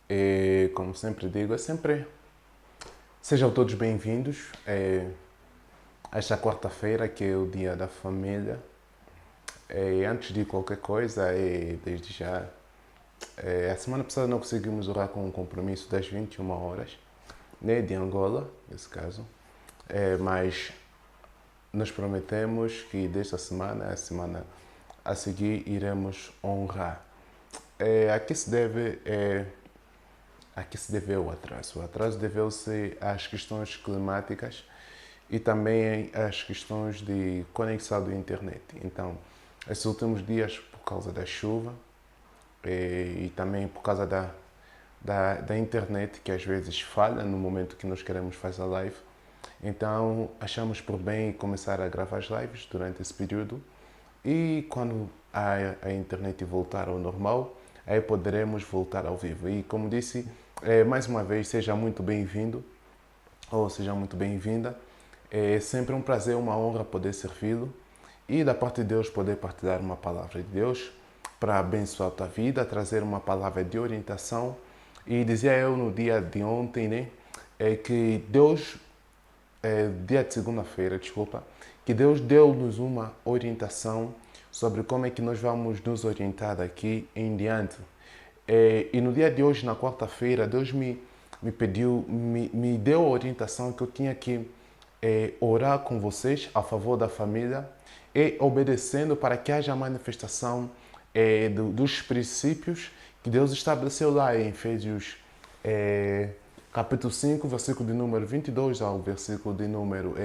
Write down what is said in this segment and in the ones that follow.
E, como sempre digo, sejam todos bem-vindos a esta quarta-feira, que é o Dia da Família. Antes de qualquer coisa, desde já, a semana passada não conseguimos orar com um compromisso das 21 horas, né, de Angola, nesse caso. Mas nos prometemos que desta semana, a semana a seguir, iremos honrar. A que se deveu o atraso? O atraso deveu-se às questões climáticas e também às questões de conexão da internet. Então, esses últimos dias, por causa da chuva e também por causa da internet, que às vezes falha no momento que nós queremos fazer a live, então achamos por bem começar a gravar as lives durante esse período e quando a internet voltar ao normal, aí poderemos voltar ao vivo. E como disse, mais uma vez, seja muito bem-vindo ou seja muito bem-vinda. É sempre um prazer, uma honra poder servi-lo e da parte de Deus poder partilhar uma palavra de Deus para abençoar a tua vida, trazer uma palavra de orientação. E dizia eu no dia de ontem, né, que Deus, dia de segunda-feira, desculpa, que Deus deu-nos uma orientação sobre como é que nós vamos nos orientar daqui em diante. E no dia de hoje, na quarta-feira, Deus me pediu, me deu a orientação que eu tinha que orar com vocês a favor da família e obedecendo para que haja a manifestação dos princípios que Deus estabeleceu lá em Efésios capítulo 5, versículo de número 22 ao versículo de número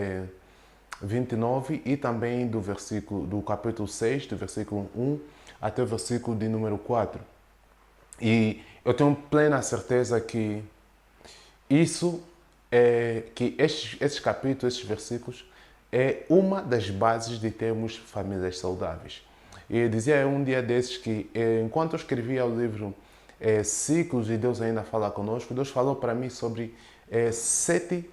29 e também do capítulo 6, do versículo 1 até o versículo de número 4. E eu tenho plena certeza que esses capítulos, esses versículos, é uma das bases de termos famílias saudáveis. E dizia um dia desses que, enquanto eu escrevia o livro Ciclos e Deus ainda fala conosco, Deus falou para mim sobre sete,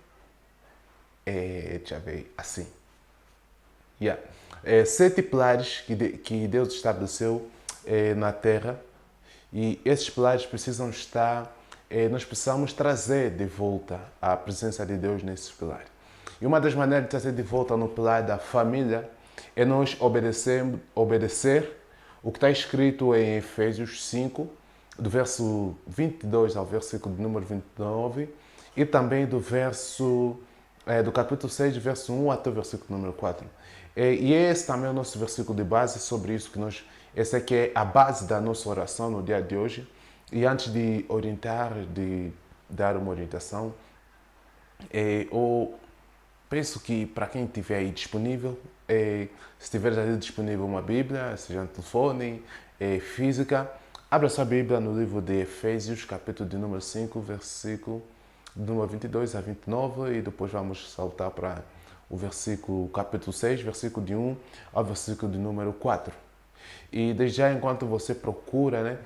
deixa eu ver, assim, yeah. Sete pilares que Deus estabeleceu na Terra e esses pilares precisam estar, nós precisamos trazer de volta a presença de Deus nesses pilares. E uma das maneiras de trazer de volta no pilar da família é nós obedecer o que está escrito em Efésios 5, do verso 22 ao versículo de número 29, e também do capítulo 6, verso 1 até o versículo número 4. E esse também é o nosso versículo de base sobre isso essa aqui é a base da nossa oração no dia de hoje. E antes de de dar uma orientação, eu penso que para quem estiver aí disponível, se tiver ali disponível uma Bíblia, seja no telefone, física, abra sua Bíblia no livro de Efésios, capítulo de número 5, versículo de número 22 a 29, e depois vamos saltar para o capítulo 6, versículo de 1 ao versículo de número 4. E desde já, enquanto você procura, né,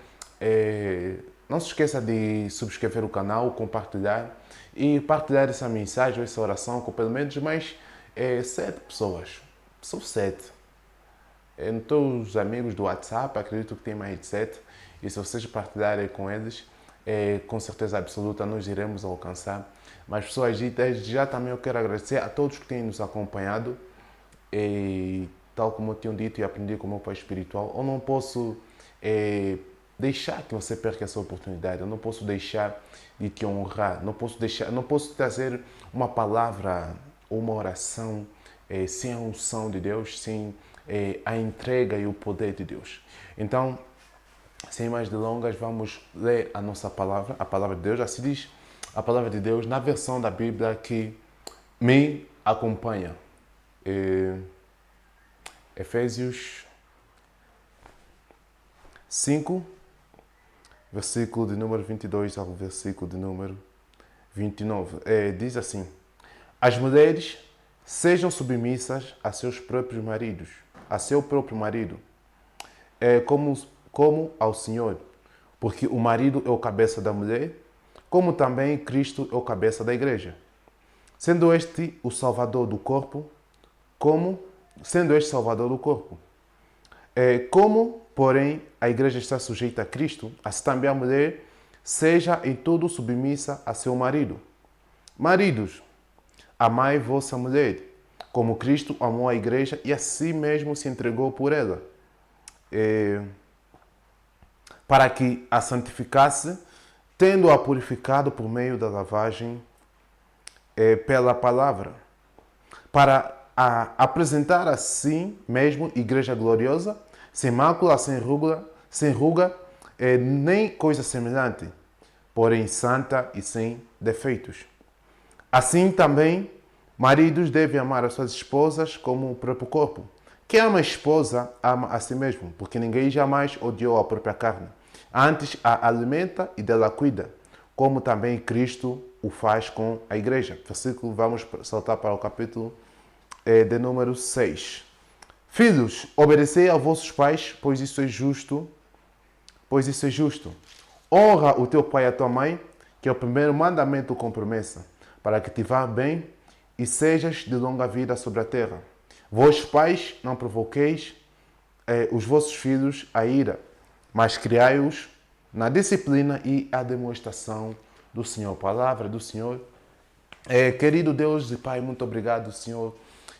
não se esqueça de subscrever o canal, compartilhar e partilhar essa mensagem, essa oração com pelo menos mais 7 pessoas. São 7. Em todos os amigos do WhatsApp, acredito que tem mais de 7. E se vocês partilharem com eles, com certeza absoluta nós iremos alcançar mais pessoas. E desde já também eu quero agradecer a todos que têm nos acompanhado. E tal como eu tinha dito e aprendi com o meu pai espiritual, eu não posso deixar que você perca essa oportunidade. Eu não posso deixar de te honrar. Não posso trazer uma palavra ou uma oração sem a unção de Deus, sem a entrega e o poder de Deus. Então, sem mais delongas, vamos ler a nossa palavra, a palavra de Deus. Assim diz a palavra de Deus na versão da Bíblia que me acompanha. Efésios 5, versículo de número 22 ao versículo de número 29. Diz assim: As mulheres sejam submissas a seus próprios maridos, a seu próprio marido, como ao Senhor, porque o marido é o cabeça da mulher, como também Cristo é o cabeça da igreja, sendo este o salvador do corpo, sendo este salvador do corpo. Como, porém, a igreja está sujeita a Cristo, assim também a mulher seja em tudo submissa a seu marido. Maridos, amai vossa mulher, como Cristo amou a igreja e a si mesmo se entregou por ela, para que a santificasse, tendo-a purificado por meio da lavagem pela palavra, para apresentar a si mesmo igreja gloriosa, sem mácula, sem ruga, nem coisa semelhante, porém santa e sem defeitos. Assim também, maridos devem amar as suas esposas como o próprio corpo. Quem ama a esposa, ama a si mesmo, porque ninguém jamais odiou a própria carne. Antes a alimenta e dela cuida, como também Cristo o faz com a igreja. Versículo, vamos saltar para o capítulo de número 6. Filhos, obedecei a vossos pais, pois isso é justo. Honra o teu pai e a tua mãe, que é o primeiro mandamento com promessa, para que te vá bem e sejas de longa vida sobre a terra. Vós, pais, não provoqueis os vossos filhos a ira, mas criai-os na disciplina e a demonstração do Senhor. Palavra do Senhor. Querido Deus e Pai, muito obrigado, Senhor,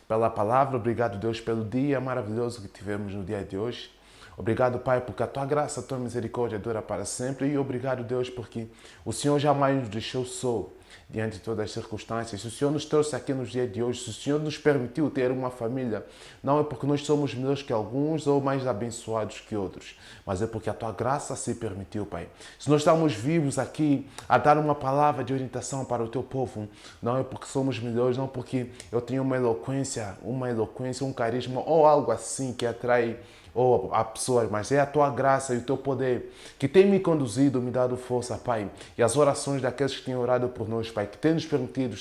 pela palavra. Obrigado, Deus, pelo dia maravilhoso que tivemos no dia de hoje. Obrigado, Pai, porque a Tua graça, a Tua misericórdia dura para sempre. E obrigado, Deus, porque o Senhor jamais nos deixou só diante de todas as circunstâncias. Se o Senhor nos trouxe aqui nos dias de hoje, se o Senhor nos permitiu ter uma família, não é porque nós somos melhores que alguns ou mais abençoados que outros, mas é porque a Tua graça se permitiu, Pai. Se nós estamos vivos aqui a dar uma palavra de orientação para o Teu povo, não é porque somos melhores, não porque eu tenho uma eloquência, um carisma ou algo assim que atrai ou a pessoas, mas é a Tua graça e o Teu poder que tem me conduzido, me dado força, Pai, e as orações daqueles que têm orado por nós, Pai, que tem nos permitido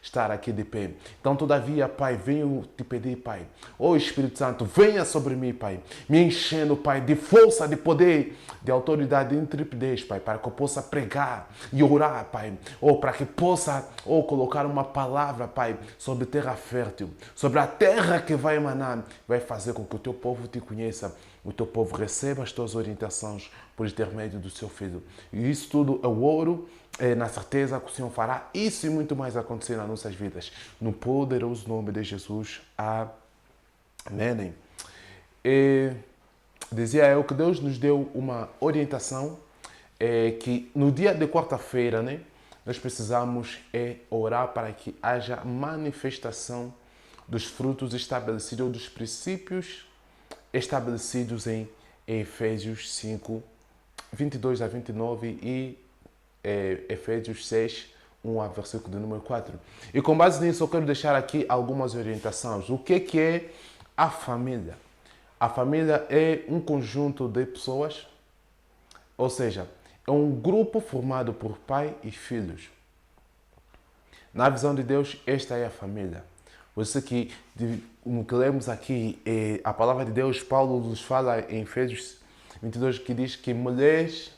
estar aqui de pé. Então, todavia, Pai, venho te pedir, Pai, Espírito Santo, venha sobre mim, Pai, me enchendo, Pai, de força, de poder, de autoridade, de intrepidez, Pai, para que eu possa pregar e orar, Pai, para que possa colocar uma palavra, Pai, sobre terra fértil, sobre a terra que vai emanar, vai fazer com que o Teu povo te conheça, o Teu povo receba as Tuas orientações por intermédio do Seu Filho. E isso tudo eu oro na certeza que o Senhor fará isso e muito mais acontecer nas nossas vidas. No poderoso nome de Jesus. Amém. Dizia eu que Deus nos deu uma orientação que no dia de quarta-feira, né, nós precisamos orar para que haja manifestação dos frutos estabelecidos, ou dos princípios estabelecidos em Efésios 5, 22 a 29 e Efésios 6, 1 a versículo de número 4. E com base nisso eu quero deixar aqui algumas orientações. O que é a família? A família é um conjunto de pessoas, ou seja, é um grupo formado por pai e filhos. Na visão de Deus, esta é a família. Por isso que o que lemos aqui, a palavra de Deus, Paulo nos fala em Efésios 22, que diz que mulheres,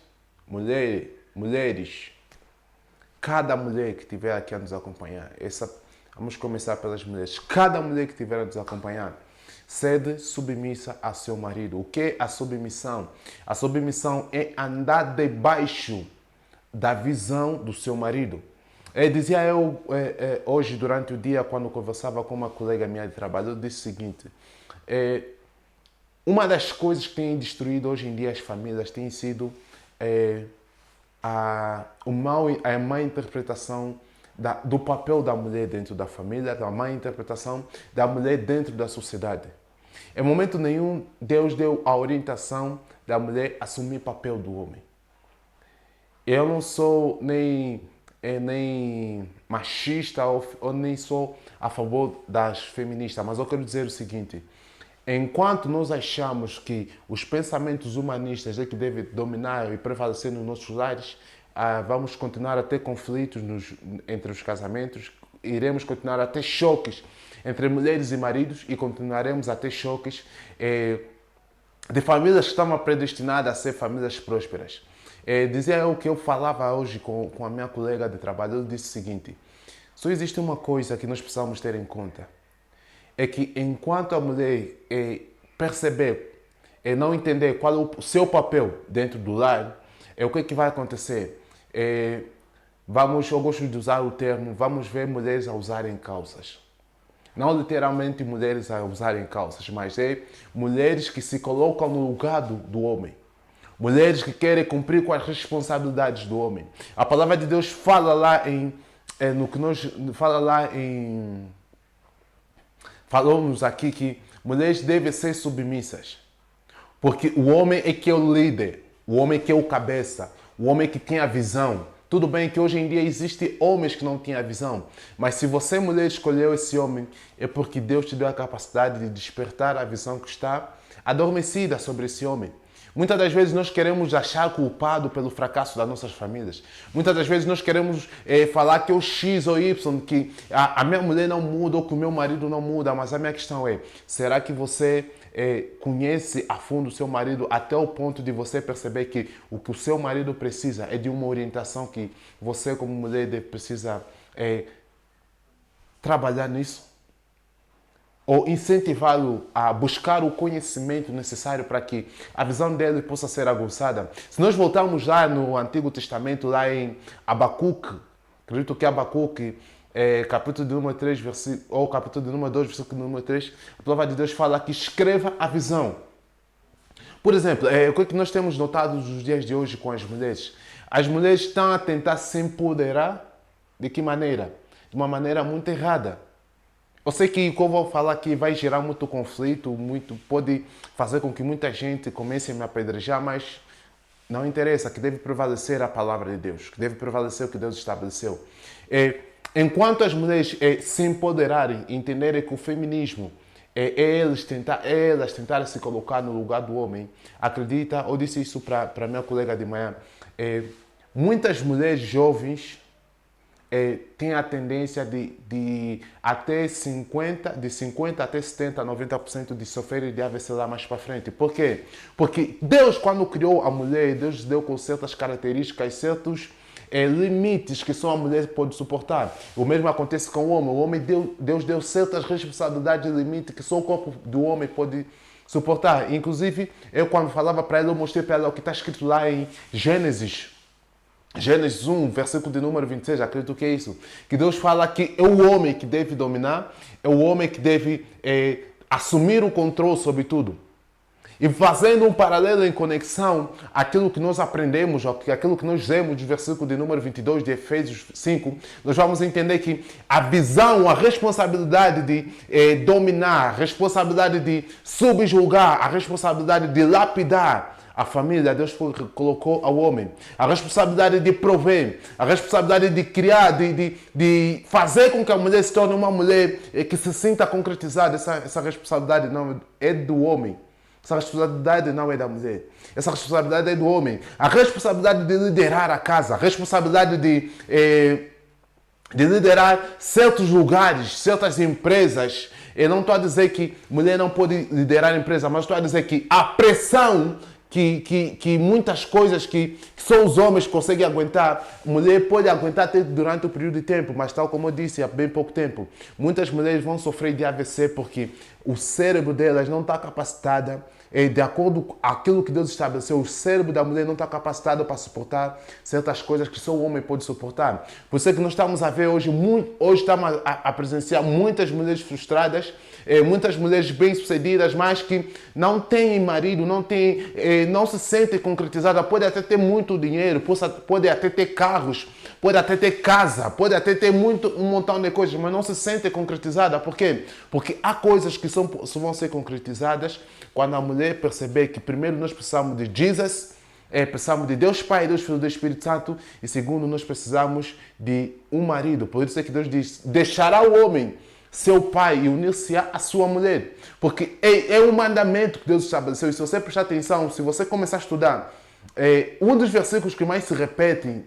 cada mulher que estiver aqui a nos acompanhar, vamos começar pelas mulheres, cada mulher que estiver a nos acompanhar, sede submissa a seu marido. O que é a submissão? A submissão é andar debaixo da visão do seu marido. Dizia eu hoje, durante o dia, quando conversava com uma colega minha de trabalho, eu disse o seguinte: uma das coisas que tem destruído hoje em dia as famílias tem sido a má interpretação do papel da mulher dentro da família, da má interpretação da mulher dentro da sociedade. Em momento nenhum, Deus deu a orientação da mulher assumir o papel do homem. Eu não sou nem machista ou nem sou a favor das feministas, mas eu quero dizer o seguinte: enquanto nós achamos que os pensamentos humanistas é que devem dominar e prevalecer nos nossos lares, vamos continuar a ter conflitos entre os casamentos, iremos continuar a ter choques entre mulheres e maridos e continuaremos a ter choques de famílias que estão predestinadas a ser famílias prósperas. Dizia eu que eu falava hoje com a minha colega de trabalho, eu disse o seguinte: só existe uma coisa que nós precisamos ter em conta, é que enquanto a mulher perceber e não entender qual é o seu papel dentro do lar, o que é que vai acontecer? Eu gosto de usar o termo, vamos ver mulheres a usarem calças. Não literalmente mulheres a usarem calças, mas mulheres que se colocam no lugar do homem. Mulheres que querem cumprir com as responsabilidades do homem. A palavra de Deus fala lá falou-nos aqui que mulheres devem ser submissas. Porque o homem é que é o líder, o homem é que é o cabeça, o homem é que tem a visão. Tudo bem que hoje em dia existem homens que não têm a visão, mas se você, mulher, escolheu esse homem, é porque Deus te deu a capacidade de despertar a visão que está adormecida sobre esse homem. Muitas das vezes nós queremos achar culpado pelo fracasso das nossas famílias. Muitas das vezes nós queremos falar que é o X ou Y, que a minha mulher não muda ou que o meu marido não muda. Mas a minha questão é, será que você conhece a fundo o seu marido até o ponto de você perceber que o que o seu marido precisa é de uma orientação que você como mulher precisa trabalhar nisso? Ou incentivá-lo a buscar o conhecimento necessário para que a visão dele possa ser aguçada. Se nós voltarmos lá no Antigo Testamento, lá em Abacuque, acredito que Abacuque, capítulo de número 3, ou capítulo de número 2, versículo número 3, a palavra de Deus fala que escreva a visão. Por exemplo, o que é que nós temos notado nos dias de hoje com as mulheres? As mulheres estão a tentar se empoderar, de que maneira? De uma maneira muito errada. Eu sei que o que eu vou falar aqui vai gerar muito conflito, pode fazer com que muita gente comece a me apedrejar, mas não interessa, que deve prevalecer a palavra de Deus, que deve prevalecer o que Deus estabeleceu. Enquanto as mulheres se empoderarem, entenderem que o feminismo elas tentarem se colocar no lugar do homem, acredita, eu disse isso para minha colega de manhã, muitas mulheres jovens tem a tendência de até 50 até 70, 90% de sofrer de AVC lá mais para frente. Por quê? Porque Deus, quando criou a mulher, Deus deu com certas características, certos limites que só a mulher pode suportar. O mesmo acontece com o homem. O homem, Deus deu certas responsabilidades e limites que só o corpo do homem pode suportar. Inclusive, eu quando falava para ela, eu mostrei para ela o que está escrito lá em Gênesis 1, versículo de número 26, acredito que é isso. Que Deus fala que é o homem que deve dominar, é o homem que deve assumir o controle sobre tudo. E fazendo um paralelo em conexão àquilo que nós aprendemos, aquilo que nós vemos do versículo de número 22 de Efésios 5, nós vamos entender que a visão, a responsabilidade de dominar, a responsabilidade de subjugar, a responsabilidade de lapidar a família, Deus colocou ao homem. A responsabilidade de prover, a responsabilidade de criar, de fazer com que a mulher se torne uma mulher que se sinta concretizada. Essa responsabilidade não é do homem. Essa responsabilidade não é da mulher. Essa responsabilidade é do homem. A responsabilidade de liderar a casa, a responsabilidade de liderar certos lugares, certas empresas. Eu não estou a dizer que mulher não pode liderar a empresa, mas estou a dizer que a pressão que muitas coisas que só os homens conseguem aguentar, mulher pode aguentar até durante o período de tempo, mas tal como eu disse, há bem pouco tempo. Muitas mulheres vão sofrer de AVC porque o cérebro delas não está capacitado, de acordo com aquilo que Deus estabeleceu, o cérebro da mulher não está capacitado para suportar certas coisas que só o homem pode suportar. Por isso é que nós estamos a ver hoje estamos a presenciar muitas mulheres frustradas, muitas mulheres bem-sucedidas, mas que não têm marido, não se sentem concretizadas, pode até ter muito dinheiro, pode até ter carros, pode até ter casa, pode até ter um montão de coisas, mas não se sentem concretizadas. Por quê? Porque há coisas que só vão ser concretizadas quando a mulher perceber que primeiro nós precisamos de Jesus, precisamos de Deus Pai, Deus Filho e Deus Espírito Santo, e segundo nós precisamos de um marido. Por isso é que Deus diz, deixará o homem seu pai e unir-se à sua mulher. Porque é um mandamento que Deus estabeleceu. E se você prestar atenção, se você começar a estudar, um dos versículos que mais se repetem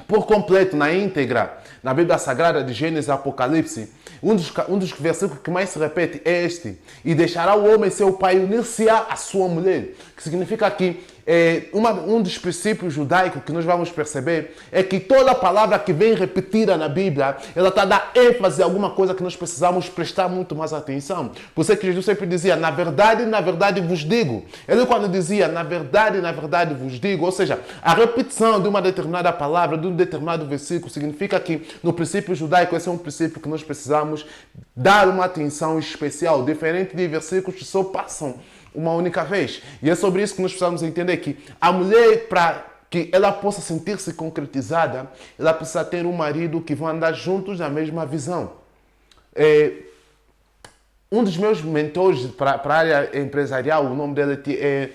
por completo, na íntegra, na Bíblia Sagrada de Gênesis e Apocalipse, um dos versículos que mais se repete é este. E deixará o homem seu pai unir-se à sua mulher. Que significa que um dos princípios judaicos que nós vamos perceber é que toda palavra que vem repetida na Bíblia, ela está a dar ênfase a alguma coisa que nós precisamos prestar muito mais atenção. Por isso é que Jesus sempre dizia, na verdade vos digo. Ele quando dizia, na verdade vos digo, ou seja, a repetição de uma determinada palavra, de um determinado versículo, significa que no princípio judaico, esse é um princípio que nós precisamos dar uma atenção especial, diferente de versículos que só passam uma única vez. E é sobre isso que nós precisamos entender que a mulher, para que ela possa sentir-se concretizada, ela precisa ter um marido que vão andar juntos na mesma visão. Um dos meus mentores para a área empresarial, o nome dele é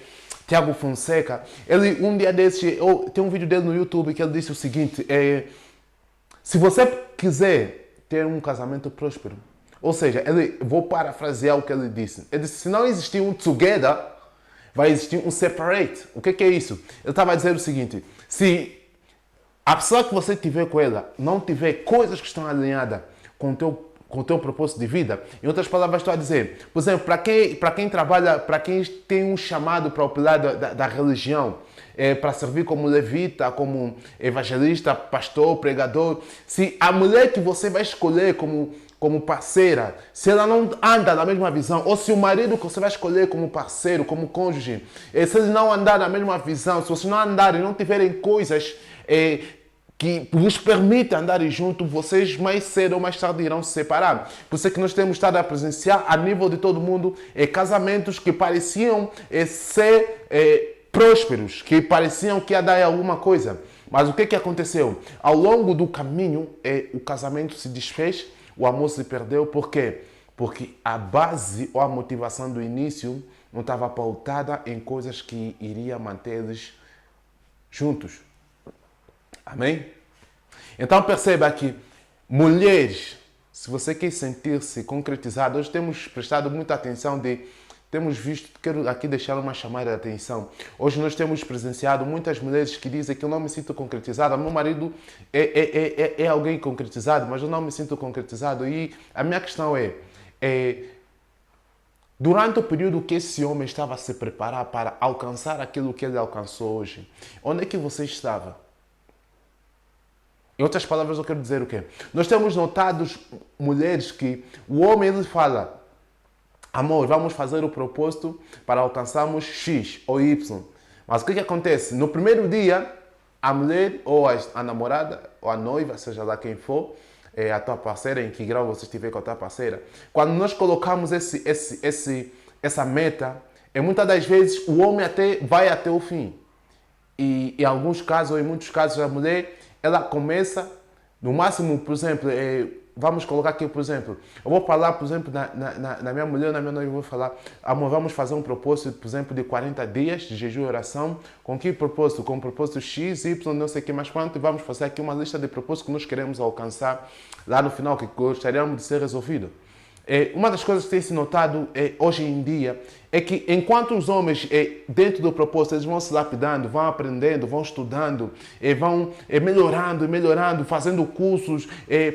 Tiago Fonseca, ele um dia desses, tem um vídeo dele no YouTube que ele disse o seguinte, se você quiser ter um casamento próspero, ou seja, vou parafrasear o que ele disse. Ele disse, se não existir um together, vai existir um separate. O que é isso? Ele estava a dizer o seguinte, se a pessoa que você tiver com ela não tiver coisas que estão alinhadas com o teu propósito de vida, em outras palavras estou a dizer, por exemplo, para quem trabalha, para quem tem um chamado para o pilar da religião, para servir como levita, como evangelista, pastor, pregador, se a mulher que você vai escolher como parceira, se ela não anda na mesma visão, ou se o marido que você vai escolher como parceiro, como cônjuge, se ele não andar na mesma visão, se vocês não andarem, não tiverem coisas que vos permitem andarem juntos, vocês mais cedo ou mais tarde irão se separar. Por isso é que nós temos estado a presenciar, a nível de todo mundo, casamentos que pareciam ser prósperos, que pareciam que ia dar alguma coisa. Mas o que aconteceu? Ao longo do caminho, o casamento se desfez, o amor se perdeu. Por quê? Porque a base ou a motivação do início não estava pautada em coisas que iriam manter-eles juntos. Amém? Então perceba que mulheres, se você quer sentir-se concretizado, hoje temos prestado muita atenção temos visto, quero aqui deixar uma chamada de atenção. Hoje nós temos presenciado muitas mulheres que dizem que eu não me sinto concretizada. Meu marido é alguém concretizado, mas eu não me sinto concretizado. E a minha questão durante o período que esse homem estava a se preparar para alcançar aquilo que ele alcançou hoje, onde é que você estava? Em outras palavras, eu quero dizer o quê? Nós temos notado mulheres que o homem ele fala, amor, vamos fazer o propósito para alcançarmos X ou Y. Mas o que acontece? No primeiro dia, a mulher ou a namorada ou a noiva, seja lá quem for, a tua parceira, em que grau você estiver com a tua parceira, quando nós colocamos essa meta, muitas das vezes o homem vai até o fim. E em alguns casos, ou em muitos casos, a mulher ela começa, no máximo, por exemplo, vamos colocar aqui, por exemplo, eu vou falar, por exemplo, na minha mulher, na minha noiva, eu vou falar, amor, vamos fazer um propósito, por exemplo, de 40 dias de jejum e oração. Com que propósito? Com o propósito X, Y, não sei o que mais quanto, e vamos fazer aqui uma lista de propósitos que nós queremos alcançar lá no final, que gostaríamos de ser resolvido. Uma das coisas que tem se notado hoje em dia é que enquanto os homens dentro do propósito eles vão se lapidando, vão aprendendo, vão estudando, vão melhorando, fazendo cursos,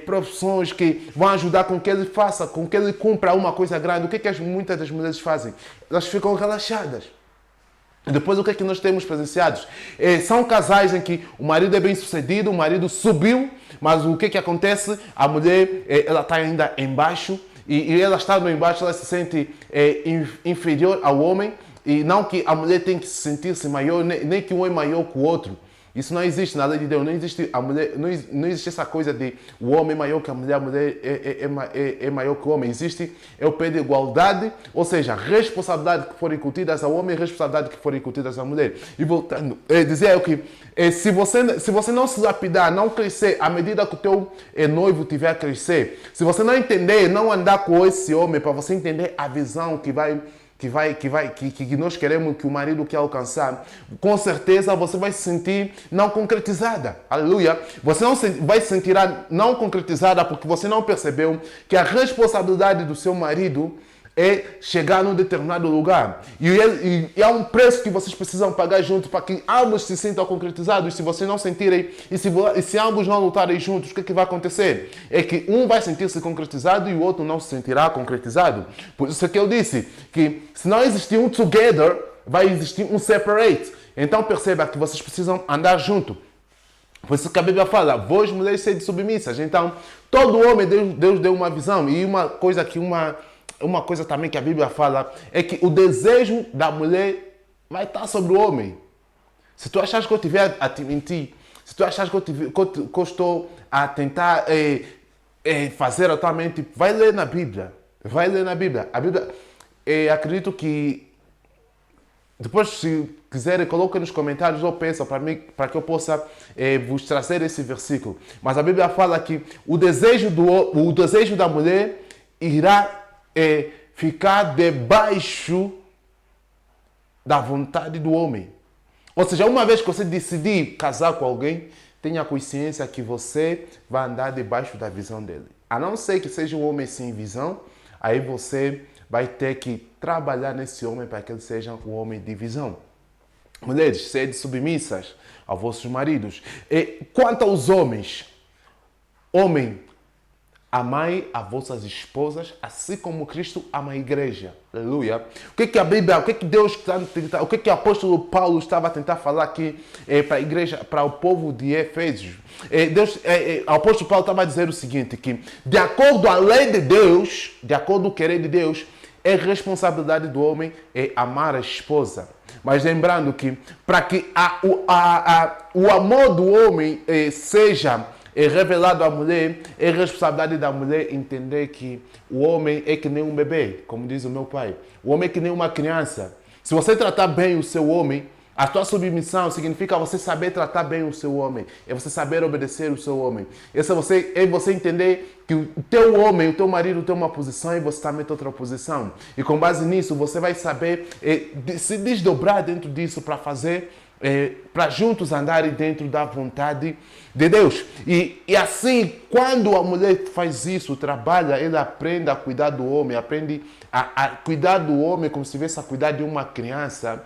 profissões que vão ajudar com que ele faça, com que ele cumpra uma coisa grande, o que muitas das mulheres fazem? Elas ficam relaxadas. Depois, o que nós temos presenciados? São casais em que o marido é bem sucedido, o marido subiu, mas o que acontece? A mulher ela está ainda embaixo. E ela estando embaixo, ela se sente inferior ao homem. E não que a mulher tem que se sentir-se maior, nem que um é maior que o outro. Isso não existe na lei de Deus. Não existe, não existe essa coisa de o homem é maior que a mulher é maior que o homem. Existe o pé de igualdade, ou seja, responsabilidade que forem incutidas ao homem e responsabilidade que forem incutidas à mulher. E voltando, dizer que se você não se lapidar, não crescer à medida que o teu noivo tiver a crescer, se você não entender, não andar com esse homem para você entender a visão que nós queremos, que o marido quer alcançar, com certeza você vai se sentir não concretizada. Aleluia. Você não vai se sentir não concretizada porque você não percebeu que a responsabilidade do seu marido é chegar num determinado lugar. E há um preço que vocês precisam pagar juntos para que ambos se sintam concretizados. Se vocês não sentirem, e se ambos não lutarem juntos, o que vai acontecer? É que um vai sentir-se concretizado e o outro não se sentirá concretizado. Por isso é que eu disse que se não existir um together, vai existir um separate. Então perceba que vocês precisam andar junto. Por isso que a Bíblia fala, vós mulheres sede submissas. Então, todo homem, Deus deu uma visão. E uma coisa também que a Bíblia fala é que o desejo da mulher vai estar sobre o homem. Se tu achas que eu estiver a te mentir, se tu achas que eu estou a tentar fazer a tua mente, vai ler na Bíblia. Vai ler na Bíblia. A Bíblia, acredito que depois, se quiserem, coloquem nos comentários ou peçam para mim, para que eu possa vos trazer esse versículo. Mas a Bíblia fala que o desejo da mulher irá ficar debaixo da vontade do homem. Ou seja, uma vez que você decidir casar com alguém, tenha consciência que você vai andar debaixo da visão dele. A não ser que seja um homem sem visão, aí você vai ter que trabalhar nesse homem para que ele seja um homem de visão. Mulheres, sede submissas aos vossos maridos. E quanto aos homens, amai as vossas esposas, assim como Cristo ama a igreja. Aleluia. O que a Bíblia, o que Deus está a tentar, o que o apóstolo Paulo estava a tentar falar aqui para a igreja, para o povo de Efésios? O apóstolo Paulo estava a dizer o seguinte, que de acordo à lei de Deus, de acordo com o querer de Deus, é responsabilidade do homem amar a esposa. Mas lembrando que para que o amor do homem seja revelado à mulher, é responsabilidade da mulher entender que o homem é que nem um bebê, como diz o meu pai. O homem é que nem uma criança. Se você tratar bem o seu homem, a tua submissão significa você saber tratar bem o seu homem. É você saber obedecer o seu homem. É você entender que o teu homem, o teu marido tem uma posição e você também tem outra posição. E com base nisso, você vai saber se desdobrar dentro disso para fazer, para juntos andarem dentro da vontade de Deus. E assim, quando a mulher faz isso, trabalha, ela aprende a cuidar do homem, aprende a cuidar do homem como se estivesse a cuidar de uma criança.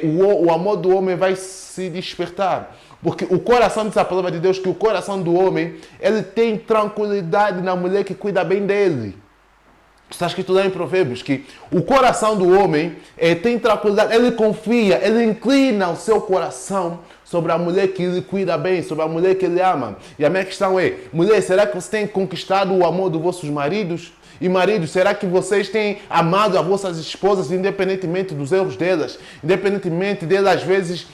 O amor do homem vai se despertar. Porque o coração, diz a palavra de Deus, que o coração do homem, ele tem tranquilidade na mulher que cuida bem dele. Está escrito lá em Provérbios que o coração do homem tem tranquilidade, ele confia, ele inclina o seu coração sobre a mulher que ele cuida bem, sobre a mulher que ele ama. E a minha questão é, mulher, será que você tem conquistado o amor dos vossos maridos? E maridos, será que vocês têm amado as vossas esposas independentemente dos erros delas? Independentemente delas, às vezes,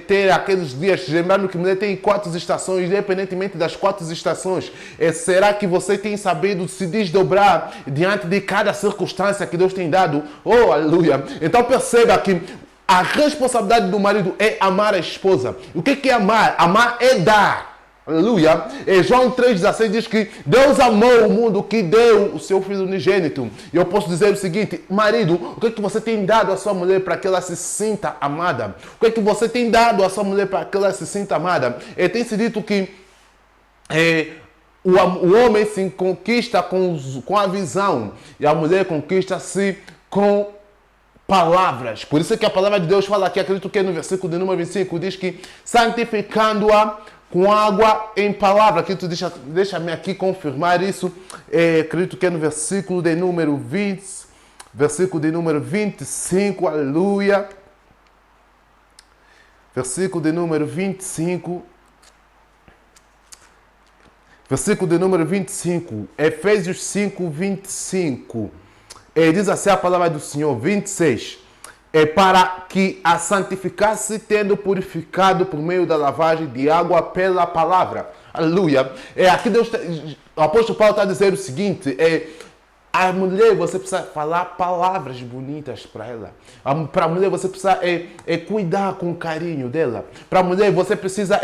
ter aqueles dias, lembrando que mulher tem 4 estações, independentemente das 4 estações, será que você tem sabido se desdobrar diante de cada circunstância que Deus tem dado? Oh, aleluia! Então perceba que a responsabilidade do marido é amar a esposa. O que é amar? Amar é dar. Aleluia. João 3,16 diz que Deus amou o mundo que deu o seu filho unigênito. E eu posso dizer o seguinte, marido, o que você tem dado à sua mulher para que ela se sinta amada? O que você tem dado à sua mulher para que ela se sinta amada? Tem se dito que o homem se conquista com a visão e a mulher conquista-se com palavras. Por isso é que a palavra de Deus fala aqui, acredito que é no versículo de número 25, diz que santificando-a com água em palavra. Aqui tu deixa-me aqui confirmar isso. Acredito que é no versículo de número 20, versículo de número 25, aleluia. Versículo de número 25. Versículo de número 25. Efésios 5, 25. Diz assim a palavra do Senhor, 26. Para que a santificasse, tendo purificado por meio da lavagem de água pela palavra. Aleluia. Aqui o apóstolo Paulo está a dizer o seguinte, a mulher, você precisa falar palavras bonitas para ela. Para a mulher, você precisa cuidar com carinho dela. Para a mulher, você precisa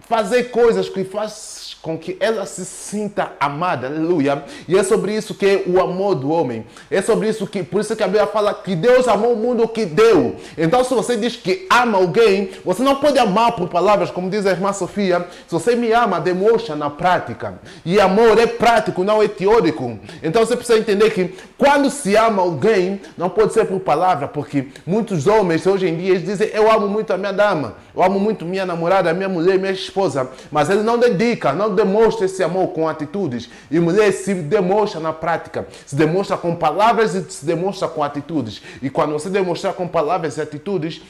fazer coisas que faz com que ela se sinta amada, aleluia. E é sobre isso que é o amor do homem. É sobre isso que, por isso que a Bíblia fala que Deus amou o mundo que deu. Então, se você diz que ama alguém, você não pode amar por palavras, como diz a irmã Sofia. Se você me ama, demonstra na prática. E amor é prático, não é teórico. Então, você precisa entender que quando se ama alguém, não pode ser por palavra, porque muitos homens hoje em dia eles dizem, eu amo muito a minha dama, eu amo muito minha namorada, minha mulher, minha esposa, mas ele não dedica não demonstra esse amor com atitudes. E mulher se demonstra na prática. Se demonstra com palavras e se demonstra com atitudes. E quando você demonstrar com palavras e atitudes,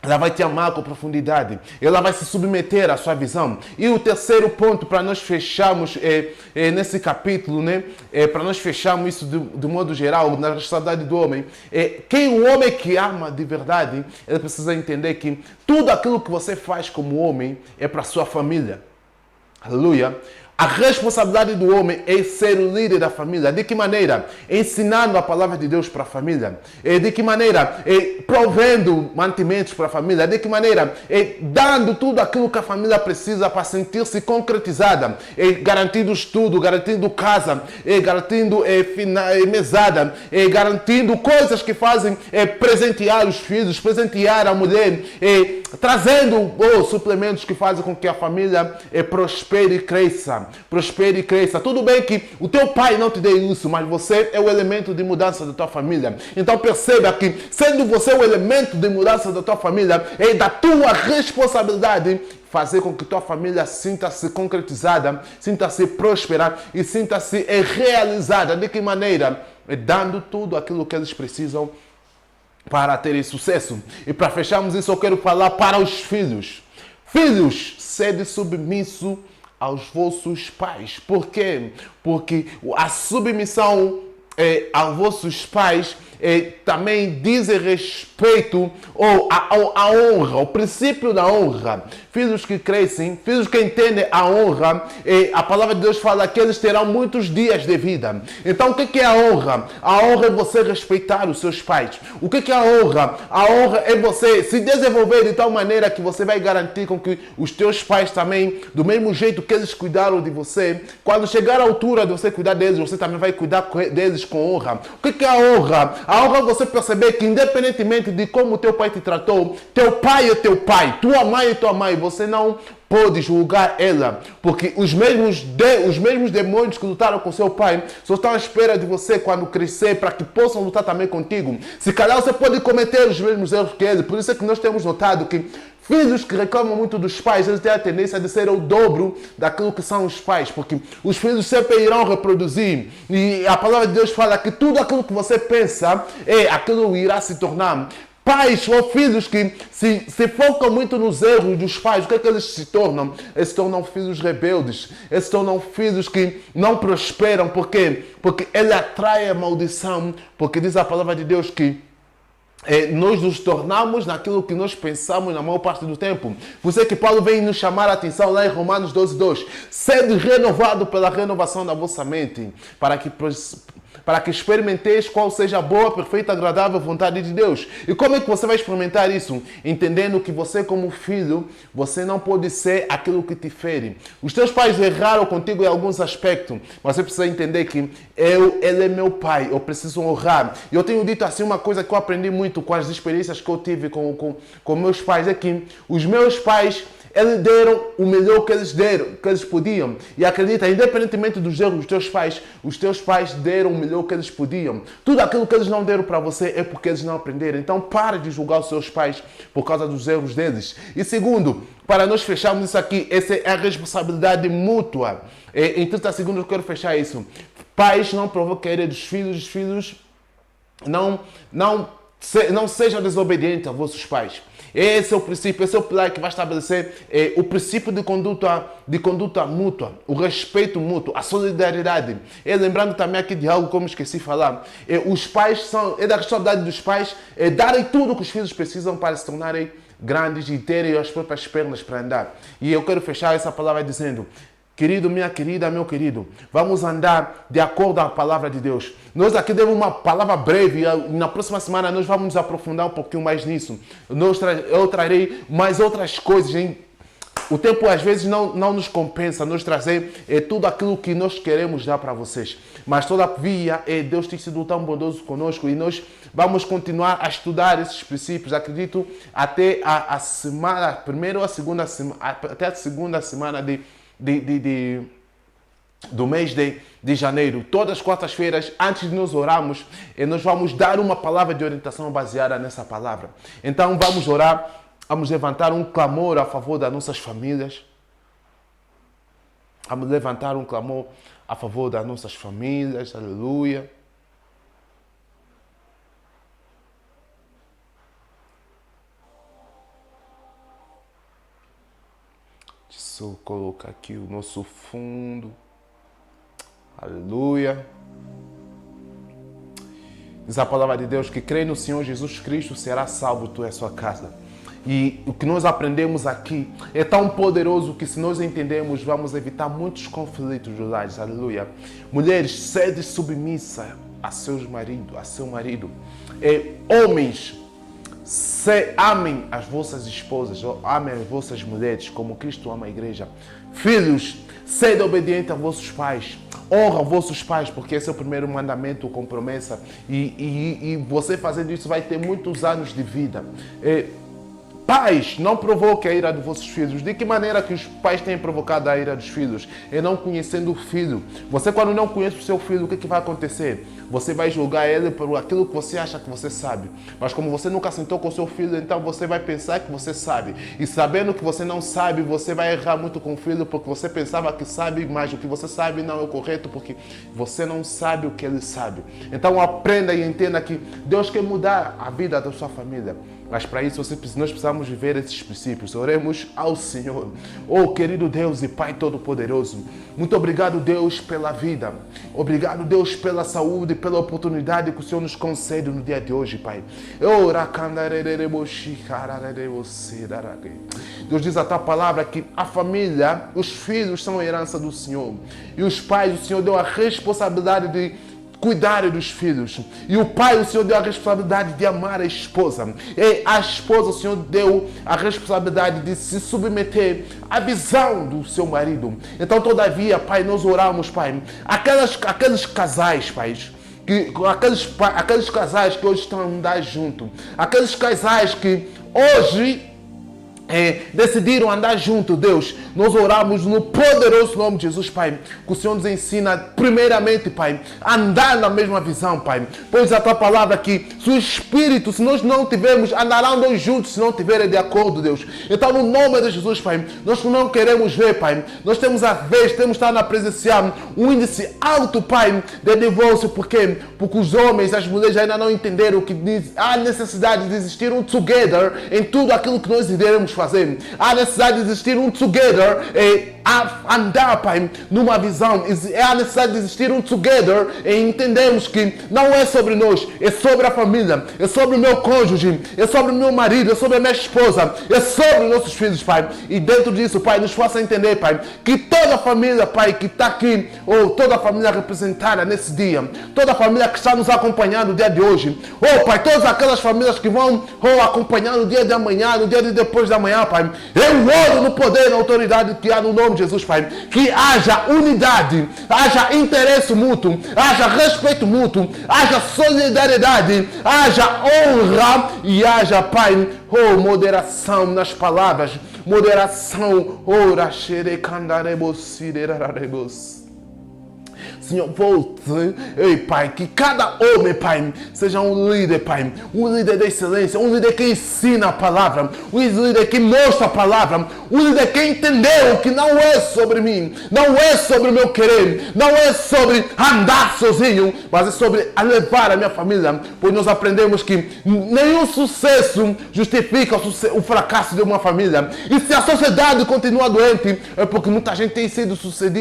ela vai te amar com profundidade. Ela vai se submeter à sua visão. E o terceiro ponto para nós fecharmos nesse capítulo, né? Para nós fecharmos isso do modo geral, na responsabilidade do homem, o homem que ama de verdade, ele precisa entender que tudo aquilo que você faz como homem é para a sua família. Aleluia. A responsabilidade do homem é ser o líder da família. De que maneira? Ensinando a palavra de Deus para a família. De que maneira? Provendo mantimentos para a família. De que maneira? Dando tudo aquilo que a família precisa para sentir-se concretizada. Garantindo estudo, garantindo casa, garantindo mesada, garantindo coisas que fazem presentear os filhos, presentear a mulher, trazendo suplementos que fazem com que a família prospere e cresça. Prospere e cresça. Tudo bem que o teu pai não te dê isso, mas você é o elemento de mudança da tua família. Então perceba que, sendo você o elemento de mudança da tua família, é da tua responsabilidade fazer com que tua família sinta-se concretizada, sinta-se próspera e sinta-se realizada. De que maneira? Dando tudo aquilo que eles precisam para terem sucesso. E para fecharmos isso, eu quero falar para os filhos. Filhos, sede submisso aos vossos pais. Por quê? Porque a submissão aos vossos pais também diz respeito à honra, ao princípio da honra. Filhos que crescem, filhos que entendem a honra, a palavra de Deus fala que eles terão muitos dias de vida. Então o que é a honra? A honra é você respeitar os seus pais. O que é a honra? A honra é você se desenvolver de tal maneira que você vai garantir com que os teus pais também, do mesmo jeito que eles cuidaram de você, quando chegar a altura de você cuidar deles, você também vai cuidar deles com honra. O que é a honra? A honra é você perceber que, independentemente de como teu pai te tratou, teu pai é teu pai, tua mãe é tua mãe, você não pode julgar ela, porque os mesmos demônios que lutaram com seu pai só estão à espera de você quando crescer para que possam lutar também contigo. Se calhar você pode cometer os mesmos erros que ele, por isso é que nós temos notado que filhos que reclamam muito dos pais, eles têm a tendência de ser o dobro daquilo que são os pais, porque os filhos sempre irão reproduzir. E a palavra de Deus fala que tudo aquilo que você pensa, aquilo irá se tornar. Pais ou filhos que se focam muito nos erros dos pais, o que é que eles se tornam? Eles se tornam filhos rebeldes. Eles se tornam filhos que não prosperam. Por quê? Porque ele atrai a maldição. Porque diz a palavra de Deus que nós nos tornamos naquilo que nós pensamos na maior parte do tempo. Por isso é que Paulo vem nos chamar a atenção lá em Romanos 12:2. Sede renovado pela renovação da vossa mente, para que experimenteis qual seja a boa, perfeita, agradável vontade de Deus. E como é que você vai experimentar isso? Entendendo que você, como filho, você não pode ser aquilo que te fere. Os teus pais erraram contigo em alguns aspectos, mas você precisa entender que ele é meu pai, eu preciso honrar. E eu tenho dito assim uma coisa que eu aprendi muito com as experiências que eu tive com meus pais, é que os meus pais, eles deram o melhor que eles podiam. E acredita, independentemente dos erros dos teus pais, os teus pais deram o melhor que eles podiam. Tudo aquilo que eles não deram para você é porque eles não aprenderam. Então pare de julgar os seus pais por causa dos erros deles. E segundo, para nós fecharmos isso aqui, essa é a responsabilidade mútua. Em 30 segundos eu quero fechar isso. Pais, não provoquem a ira dos filhos. Os filhos não sejam desobedientes aos vossos pais. Esse é o princípio, esse é o pilar que vai estabelecer o princípio de conduta mútua, o respeito mútuo, a solidariedade. Lembrando também aqui de algo como esqueci de falar, os pais é da responsabilidade dos pais darem tudo o que os filhos precisam para se tornarem grandes e terem as próprias pernas para andar. E eu quero fechar essa palavra dizendo: querido, minha querida, meu querido, vamos andar de acordo com a palavra de Deus. Nós aqui demos uma palavra breve e na próxima semana nós vamos nos aprofundar um pouquinho mais nisso. Eu trarei mais outras coisas. O tempo às vezes não nos compensa nos trazer tudo aquilo que nós queremos dar para vocês. Mas todavia Deus tem sido tão bondoso conosco e nós vamos continuar a estudar esses princípios. Acredito até a semana, a primeira ou a segunda semana, até a segunda semana do mês de janeiro. Todas as quartas-feiras, antes de nós orarmos, nós vamos dar uma palavra de orientação baseada nessa palavra. Então vamos orar, vamos levantar um clamor a favor das nossas famílias. Vamos levantar um clamor a favor das nossas famílias. Aleluia. Deixa eu colocar aqui o nosso fundo. Aleluia. Diz a palavra de Deus que crê no Senhor Jesus Cristo será salvo tu e a sua casa. E o que nós aprendemos aqui é tão poderoso que, se nós entendemos, vamos evitar muitos conflitos dos lares. Aleluia. Mulheres, sede submissa a seus maridos, a seu marido. Homens, amem as vossas esposas, ou amem as vossas mulheres, como Cristo ama a igreja. Filhos, sede obediente a vossos pais. Honra vossos pais, porque esse é o primeiro mandamento com promessa. E você fazendo isso vai ter muitos anos de vida. Pais, não provoque a ira dos vossos filhos. De que maneira que os pais têm provocado a ira dos filhos? É não conhecendo o filho. Você, quando não conhece o seu filho, o que vai acontecer? Você vai julgar ele por aquilo que você acha que você sabe. Mas como você nunca sentou com o seu filho, então você vai pensar que você sabe. E sabendo que você não sabe, você vai errar muito com o filho, porque você pensava que sabe, mas o que você sabe não é o correto, porque você não sabe o que ele sabe. Então aprenda e entenda que Deus quer mudar a vida da sua família. Mas para isso nós precisamos viver esses princípios. Oremos ao Senhor. Oh, querido Deus e Pai Todo-Poderoso, muito obrigado, Deus, pela vida. Obrigado, Deus, pela saúde e pela oportunidade que o Senhor nos concede no dia de hoje, Pai. Deus diz a tua palavra que a família, os filhos são a herança do Senhor. E os pais, o Senhor deu a responsabilidade de cuidar dos filhos. E o pai, o Senhor deu a responsabilidade de amar a esposa. E a esposa, o Senhor deu a responsabilidade de se submeter à visão do seu marido. Então, todavia, Pai, nós oramos, Pai, aqueles casais, Pai, aqueles casais que hoje estão a andar junto, aqueles casais que hoje decidiram andar junto, Deus, nós oramos no poderoso nome de Jesus, Pai, que o Senhor nos ensina primeiramente, Pai, a andar na mesma visão, Pai, pois a tua palavra aqui, se o Espírito, se nós não tivermos, andarão dois juntos, se não tiverem de acordo, Deus. Então, no nome de Jesus, Pai, nós não queremos ver, Pai, nós temos a vez, temos estado a presenciar um índice alto, Pai, de divórcio. Por quê? Porque os homens, as mulheres ainda não entenderam que há necessidade de existir um together em tudo aquilo que nós iremos fazer. Há necessidade de existir um together e andar, Pai, numa visão. Há necessidade de existir um together e entendemos que não é sobre nós, é sobre a família, é sobre o meu cônjuge, é sobre o meu marido, é sobre a minha esposa, é sobre os nossos filhos, Pai. E dentro disso, Pai, nos faça entender, Pai, que toda a família, Pai, que está aqui, ou toda a família representada nesse dia, toda a família que está nos acompanhando no dia de hoje, Pai, todas aquelas famílias que vão acompanhar no dia de amanhã, no dia de depois de amanhã, Pai, eu oro no poder e na autoridade que há no nome de Jesus, Pai, que haja unidade, haja interesse mútuo, haja respeito mútuo, haja solidariedade, haja honra e haja, Pai, moderação nas palavras, moderação, Senhor, volte, Pai, que cada homem, Pai, seja um líder, Pai, um líder de excelência, um líder que ensina a palavra, um líder que mostra a palavra, um líder que entendeu que não é sobre mim, não é sobre o meu querer, não é sobre andar sozinho, mas é sobre levar a minha família, pois nós aprendemos que nenhum sucesso justifica o fracasso de uma família. E se a sociedade continua doente, é porque muita gente tem sido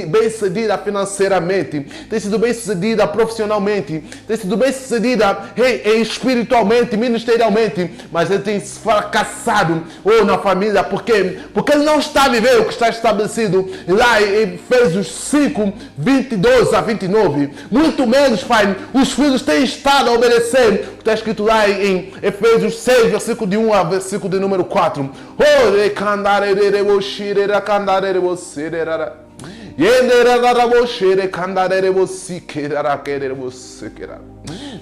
bem-sucedida financeiramente, tem sido bem-sucedida profissionalmente, tem sido bem-sucedida espiritualmente, ministerialmente, mas ele tem fracassado na família. Por quê? Porque ele não está a viver o que está estabelecido lá em Efésios 5, 22 a 29. Muito menos, Pai, os filhos têm estado a obedecer o que está escrito lá em Efésios 6, versículo de 1 a versículo de número 4.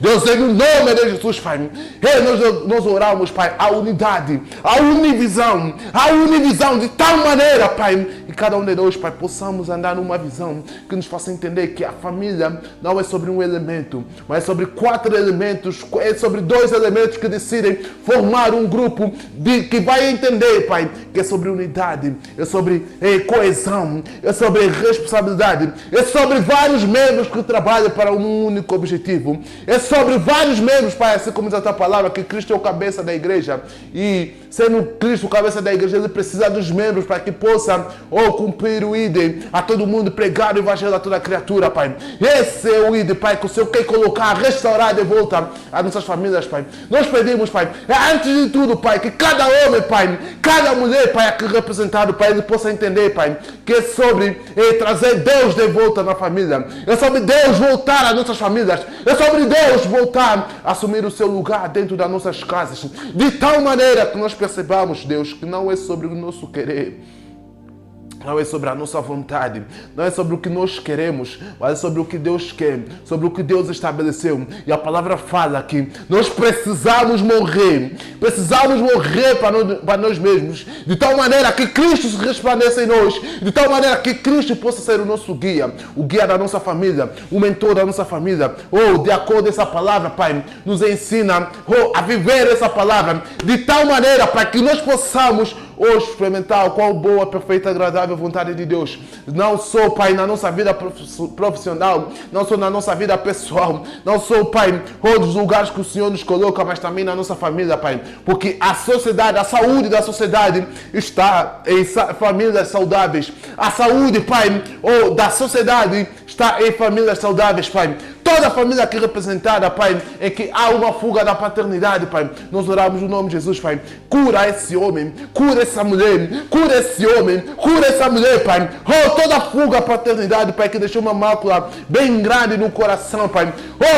Deus, em nome de Jesus, Pai, nós oramos, Pai, a unidade, a univisão de tal maneira, Pai, cada um de nós, Pai, possamos andar numa visão que nos faça entender que a família não é sobre um elemento, mas é sobre 4 elementos, é sobre 2 elementos que decidem formar um grupo que vai entender, Pai, que é sobre unidade, é sobre coesão, é sobre responsabilidade, é sobre vários membros que trabalham para um único objetivo, é sobre vários membros, Pai, assim como diz a tua palavra, que Cristo é o cabeça da igreja, e sendo Cristo o cabeça da igreja, ele precisa dos membros para que possa cumprir o ID, a todo mundo pregar o evangelho a toda criatura, Pai. Esse é o ID, Pai, que o Senhor quer colocar, restaurar de volta as nossas famílias, Pai. Nós pedimos, Pai, antes de tudo, Pai, que cada homem, Pai, cada mulher, Pai, aqui representado, Pai, ele possa entender, Pai, que é sobre trazer Deus de volta na família, é sobre Deus voltar às nossas famílias, é sobre Deus voltar a assumir o seu lugar dentro das nossas casas, de tal maneira que nós percebamos, Deus, que não é sobre o nosso querer, não é sobre a nossa vontade, não é sobre o que nós queremos, mas é sobre o que Deus quer, sobre o que Deus estabeleceu. E a palavra fala que nós precisamos morrer para nós mesmos, de tal maneira que Cristo se resplandeça em nós, de tal maneira que Cristo possa ser o nosso guia, o guia da nossa família, o mentor da nossa família. De acordo com essa palavra, Pai, nos ensina a viver essa palavra, de tal maneira, Pai, que nós possamos hoje experimentar qual boa, perfeita, agradável vontade de Deus. Não só, Pai, na nossa vida profissional, não só na nossa vida pessoal, não só, Pai, dos lugares que o Senhor nos coloca, mas também na nossa família, Pai. Porque a sociedade, a saúde da sociedade está em famílias saudáveis. A saúde, Pai, da sociedade está em famílias saudáveis, Pai. Toda a família aqui representada, Pai, em que há uma fuga da paternidade, Pai. Nós oramos no nome de Jesus, Pai. Cura esse homem, cura essa mulher, cura esse homem, cura essa mulher, Pai. Toda a fuga da paternidade, Pai, que deixou uma mácula bem grande no coração, Pai.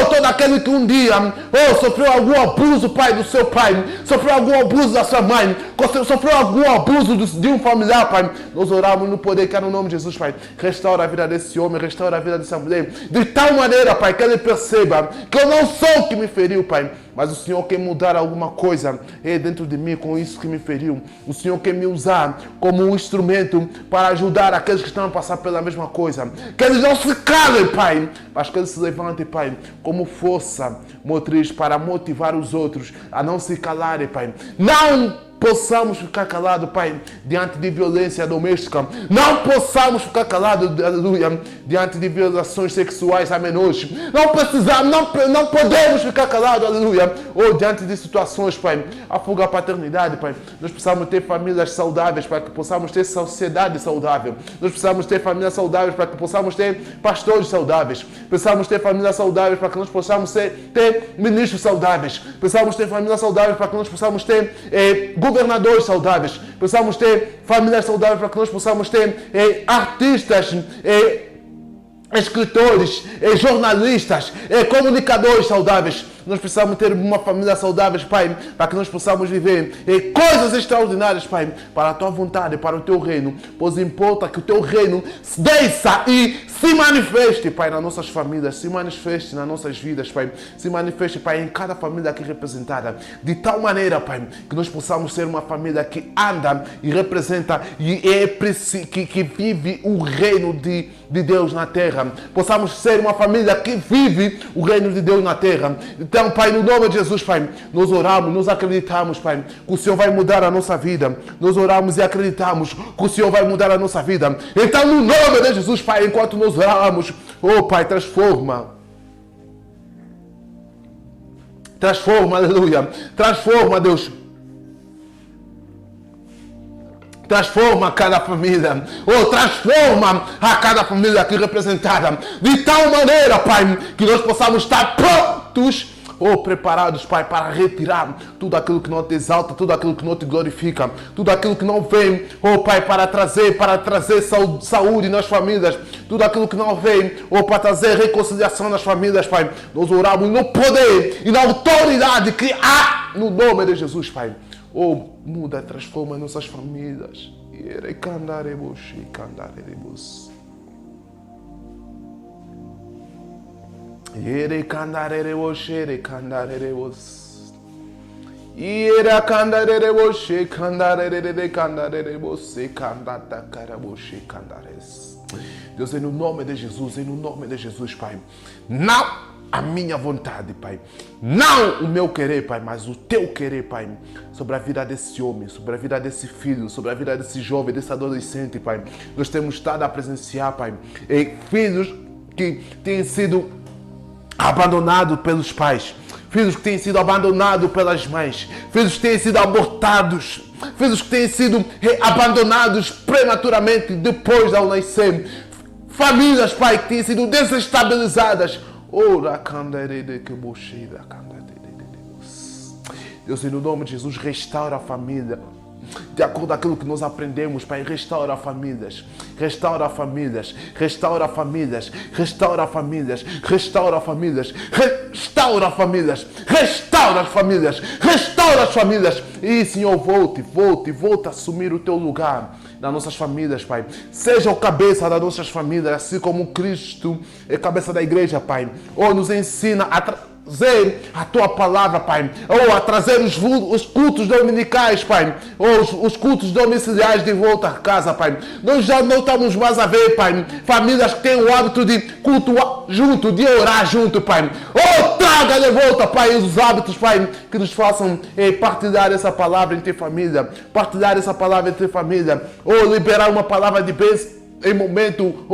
Todo aquele que um dia sofreu algum abuso, Pai, do seu pai, sofreu algum abuso da sua mãe, sofreu algum abuso de um familiar, Pai. Nós oramos no poder que é no nome de Jesus, Pai. Restaura a vida desse homem, restaura a vida dessa mulher, de tal maneira, Pai, que ele perceba que eu não sou o que me feriu, Pai, mas o Senhor quer mudar alguma coisa dentro de mim com isso que me feriu. O Senhor quer me usar como um instrumento para ajudar aqueles que estão a passar pela mesma coisa. Que eles não se calem, Pai, mas que eles se levantem, Pai, como força motriz para motivar os outros a não se calarem, Pai. Não possamos ficar calados, Pai, diante de violência doméstica. Não possamos ficar calados, aleluia, diante de violações sexuais a menores. Não podemos ficar calados, aleluia, diante de situações, Pai, a fuga à paternidade, Pai. Nós precisamos ter famílias saudáveis para que possamos ter sociedade saudável. Nós precisamos ter famílias saudáveis para que possamos ter pastores saudáveis. Precisamos ter famílias saudáveis para que nós possamos ter ministros saudáveis. Precisamos ter famílias saudáveis para que nós possamos ter governadores saudáveis. Precisamos ter famílias saudáveis para que nós possamos ter artistas, escritores, jornalistas, comunicadores saudáveis. Nós precisamos ter uma família saudável, Pai, para que nós possamos viver coisas extraordinárias, Pai, para a Tua vontade, para o Teu reino. Pois importa que o Teu reino desça e se manifeste, Pai, nas nossas famílias, se manifeste nas nossas vidas, Pai, se manifeste, Pai, em cada família aqui representada, de tal maneira, Pai, que nós possamos ser uma família que anda e representa e que vive o reino de Deus na terra. Possamos ser uma família que vive o reino de Deus na terra. Então, Pai, no nome de Jesus, Pai, nós oramos, nós acreditamos, Pai, que o Senhor vai mudar a nossa vida. Nós oramos e acreditamos que o Senhor vai mudar a nossa vida. Então, no nome de Jesus, Pai, enquanto nós oramos, Pai, transforma, aleluia, transforma, Deus. Transforma cada família. Transforma a cada família aqui representada. De tal maneira, Pai, que nós possamos estar prontos, preparados, Pai, para retirar tudo aquilo que não te exalta, tudo aquilo que não te glorifica, tudo aquilo que não vem, Pai, para trazer saúde nas famílias, tudo aquilo que não vem, para trazer reconciliação nas famílias, Pai. Nós oramos no poder e na autoridade que há no nome de Jesus, Pai. Muda, transforma nossas famílias. Ira candarere você, candarere candarere você, candata cara você, candares. Deus, no nome de Jesus, no nome de Jesus, Pai. Não a minha vontade, Pai. Não o meu querer, Pai, mas o teu querer, Pai. Sobre a vida desse homem, sobre a vida desse filho, sobre a vida desse jovem, desse adolescente, Pai. Nós temos estado a presenciar, Pai, filhos que têm sido abandonados pelos pais. Filhos que têm sido abandonados pelas mães. Filhos que têm sido abortados. Filhos que têm sido abandonados prematuramente depois ao nascer. Famílias, Pai, que têm sido desestabilizadas. Deus, no nome de Jesus, restaura a família. De acordo com aquilo que nós aprendemos, Pai, restaura famílias, restaura famílias, restaura famílias, restaura famílias, restaura famílias, restaura famílias, restaura as famílias, restaura as famílias. E, Senhor, volte a assumir o teu lugar nas nossas famílias, Pai. Seja o cabeça das nossas famílias, assim como Cristo é cabeça da igreja, Pai. Ou nos ensina a trazer a tua palavra, Pai, ou a trazer os cultos dominicais, Pai, ou os cultos domiciliares de volta a casa, Pai. Nós já não estamos mais a ver, Pai, famílias que têm o hábito de cultuar junto, de orar junto, Pai. Oh, traga de volta, Pai, os hábitos, Pai, que nos façam partilhar essa palavra entre família, partilhar essa palavra entre família, ou liberar uma palavra de bênção em momento,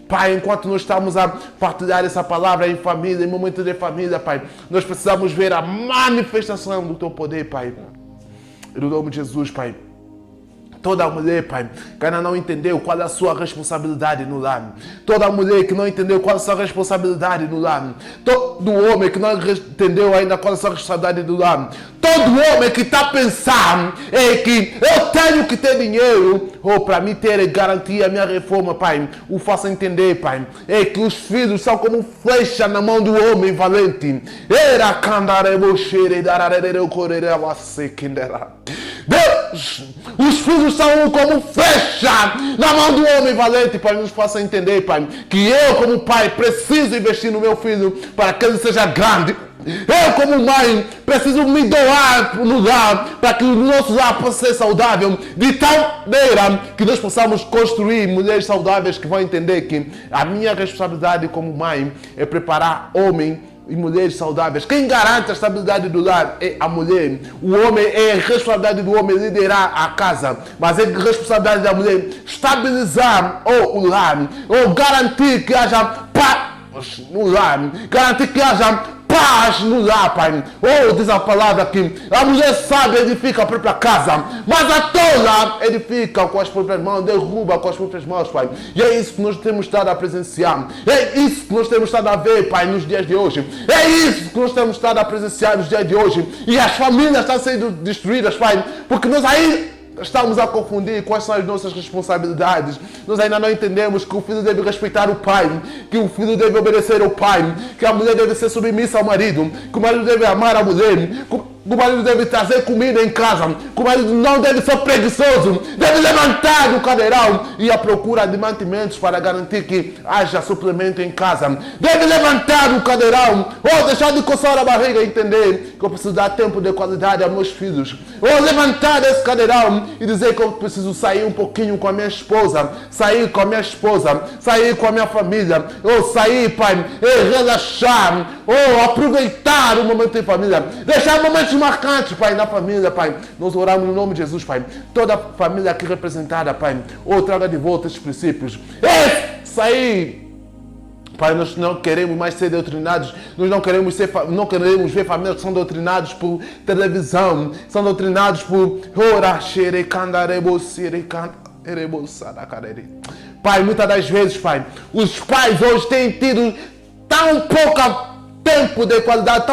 Pai, enquanto nós estamos a partilhar essa palavra em família, em momento de família, Pai, nós precisamos ver a manifestação do Teu poder, Pai. No nome de Jesus, Pai. Toda mulher, Pai, que ainda não entendeu qual é a sua responsabilidade no lar. Toda mulher que não entendeu qual é a sua responsabilidade no lar. Todo homem que não entendeu ainda qual é a sua responsabilidade no lar. Todo homem que está pensando que eu tenho que ter dinheiro para me ter garantia a minha reforma, Pai. O faça entender, Pai. É que os filhos são como flecha na mão do homem valente. Deus, os filhos são como flecha na mão do homem valente, Pai. Nos faça entender, Pai, que eu como pai preciso investir no meu filho para que ele seja grande. Eu como mãe preciso me doar no lar para que o nosso lar possa ser saudável, de tal maneira que nós possamos construir mulheres saudáveis que vão entender que a minha responsabilidade como mãe é preparar homem e mulheres saudáveis. Quem garante a estabilidade do lar é a mulher. O homem é a responsabilidade do homem liderar a casa, mas é a responsabilidade da mulher estabilizar o lar, ou garantir que haja paz no lar, garantir que haja paz no lar, Pai. Diz a palavra aqui, a mulher sábia edifica a própria casa, mas a tola edifica com as próprias mãos, derruba com as próprias mãos, Pai. E é isso que nós temos estado a presenciar. É isso que nós temos estado a ver, Pai, nos dias de hoje. É isso que nós temos estado a presenciar nos dias de hoje. E as famílias estão sendo destruídas, Pai, porque nós aí estamos a confundir quais são as nossas responsabilidades. Nós ainda não entendemos que o filho deve respeitar o pai, que o filho deve obedecer ao pai, que a mulher deve ser submissa ao marido, que o marido deve amar a mulher, que o marido deve trazer comida em casa, que o marido não deve ser preguiçoso, deve levantar do cadeirão e ir à procura de mantimentos para garantir que haja suplemento em casa. Deve levantar do cadeirão, ou deixar de coçar a barriga e entender que eu preciso dar tempo de qualidade aos meus filhos. Ou levantar desse cadeirão e dizer que eu preciso sair um pouquinho com a minha esposa, sair com a minha esposa, sair com a minha família, ou sair, Pai, e relaxar, ou aproveitar o momento em família, deixar momentos marcantes, Pai, na família, Pai. Nós oramos no nome de Jesus, Pai. Toda a família aqui representada, Pai, traga de volta esses princípios. Sair, Pai, nós não queremos mais ser doutrinados, nós não queremos ver famílias que são doutrinados por televisão, são doutrinados por Pai, muitas das vezes, Pai, os pais hoje têm tido tão pouco tempo de qualidade,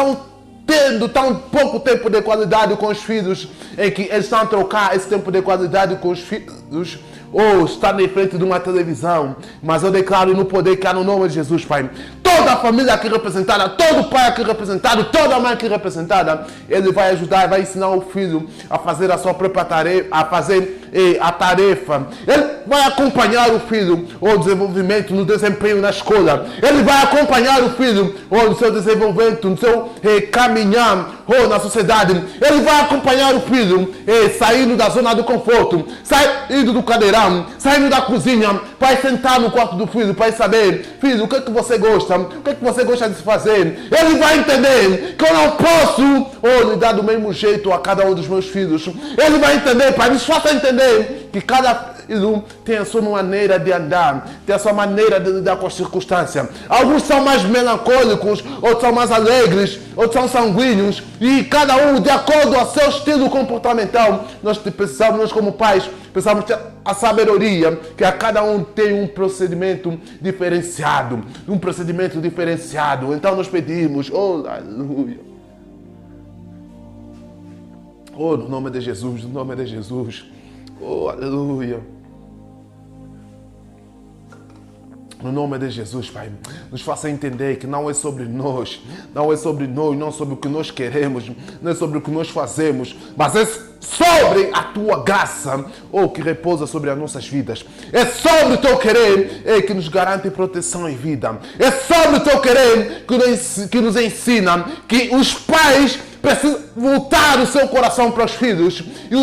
tendo tão pouco tempo de qualidade com os filhos, em que eles estão a trocar esse tempo de qualidade com os filhos, ou estar em frente de uma televisão. Mas eu declaro no poder que há no nome de Jesus, Pai, toda a família aqui representada, todo pai aqui representado, toda mãe aqui representada, ele vai ajudar, vai ensinar o filho a fazer a sua própria tarefa, a fazer a tarefa. Ele vai acompanhar o filho o desenvolvimento, no desempenho na escola. Ele vai acompanhar o filho no seu desenvolvimento, no seu caminhar na sociedade. Ele vai acompanhar o filho saindo da zona do conforto, saindo do cadeirão, saindo da cozinha, vai sentar no quarto do filho para saber, filho, o que é que você gosta? O que é que você gosta de fazer? Ele vai entender que eu não posso lhe dar do mesmo jeito a cada um dos meus filhos. Ele vai entender, pai, nos faça entender que cada filho tem a sua maneira de andar, tem a sua maneira de lidar com as circunstâncias. Alguns são mais melancólicos, outros são mais alegres, outros são sanguíneos, e cada um de acordo ao seu estilo comportamental. Nós como pais, precisamos ter a sabedoria que a cada um tem um procedimento diferenciado, Então nós pedimos, aleluia. No nome de Jesus, no nome de Jesus. Aleluia. No nome de Jesus, Pai, nos faça entender que não é sobre nós, não sobre o que nós queremos, não é sobre o que nós fazemos, mas é sobre a Tua graça, que repousa sobre as nossas vidas. É sobre o Teu querer que nos garante proteção e vida. É sobre o Teu querer que nos ensina que os pais precisam voltar o seu coração para os filhos e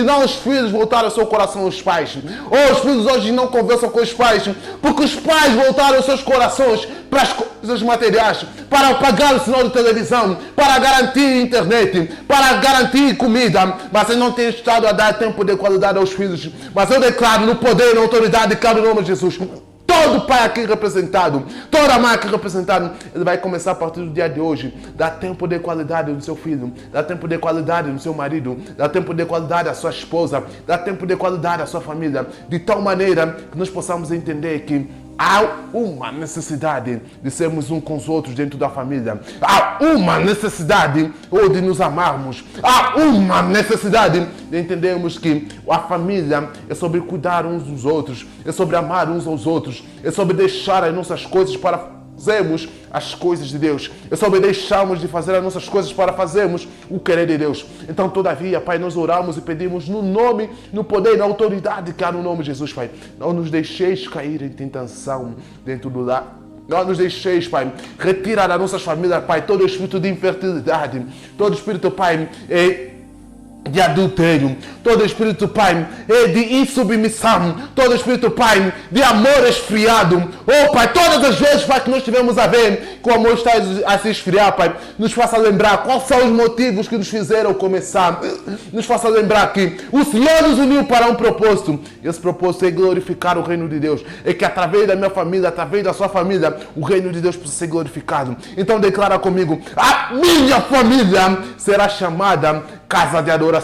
não os filhos voltar o seu coração aos pais. Os filhos hoje não conversam com os pais porque os pais voltaram os seus corações para as coisas materiais, para pagar o sinal de televisão, para garantir internet, para garantir comida, mas eles não têm estado a dar tempo de qualidade aos filhos. Mas eu declaro no poder e na autoridade que há no nome de Jesus, todo pai aqui representado, toda mãe aqui representada, ele vai começar a partir do dia de hoje, dar tempo de qualidade no seu filho, dar tempo de qualidade no seu marido, dar tempo de qualidade à sua esposa, dar tempo de qualidade à sua família, de tal maneira que nós possamos entender que há uma necessidade de sermos uns com os outros dentro da família. Há uma necessidade de nos amarmos. Há uma necessidade de entendermos que a família é sobre cuidar uns dos outros, é sobre amar uns aos outros, é sobre deixar as nossas coisas para fazermos as coisas de Deus. É sobre deixarmos de fazer as nossas coisas para fazermos o querer de Deus. Então, todavia, Pai, nós oramos e pedimos no nome, no poder e na autoridade que há no nome de Jesus, Pai. Não nos deixeis cair em tentação dentro do lar. Não nos deixeis, Pai, retirar das nossas famílias, Pai, todo espírito de infertilidade, todo espírito, Pai, de adultério, todo espírito, Pai, de insubmissão, todo espírito, Pai, de amor esfriado. Pai, todas as vezes, Pai, que nós tivemos a ver que o amor está a se esfriar, Pai, nos faça lembrar quais são os motivos que nos fizeram começar. Nos faça lembrar que o Senhor nos uniu para um propósito. Esse propósito é glorificar o reino de Deus. É que através da minha família, através da sua família, o reino de Deus precisa ser glorificado. Então declara comigo, a minha família será chamada casa de adoração.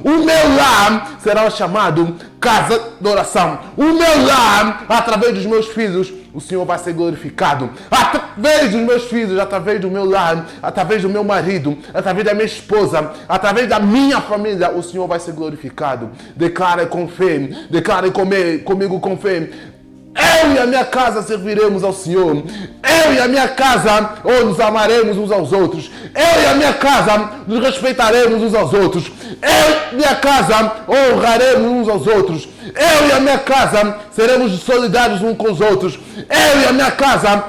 O meu lar será chamado casa de oração. O meu lar, através dos meus filhos, o Senhor vai ser glorificado. Através dos meus filhos, através do meu lar, através do meu marido, através da minha esposa, através da minha família, o Senhor vai ser glorificado. Declara com fé, declara comigo com fé. Eu e a minha casa serviremos ao Senhor. Eu e a minha casa nos amaremos uns aos outros. Eu e a minha casa nos respeitaremos uns aos outros. Eu e a minha casa honraremos uns aos outros. Eu e a minha casa seremos solidários uns com os outros. Eu e a minha casa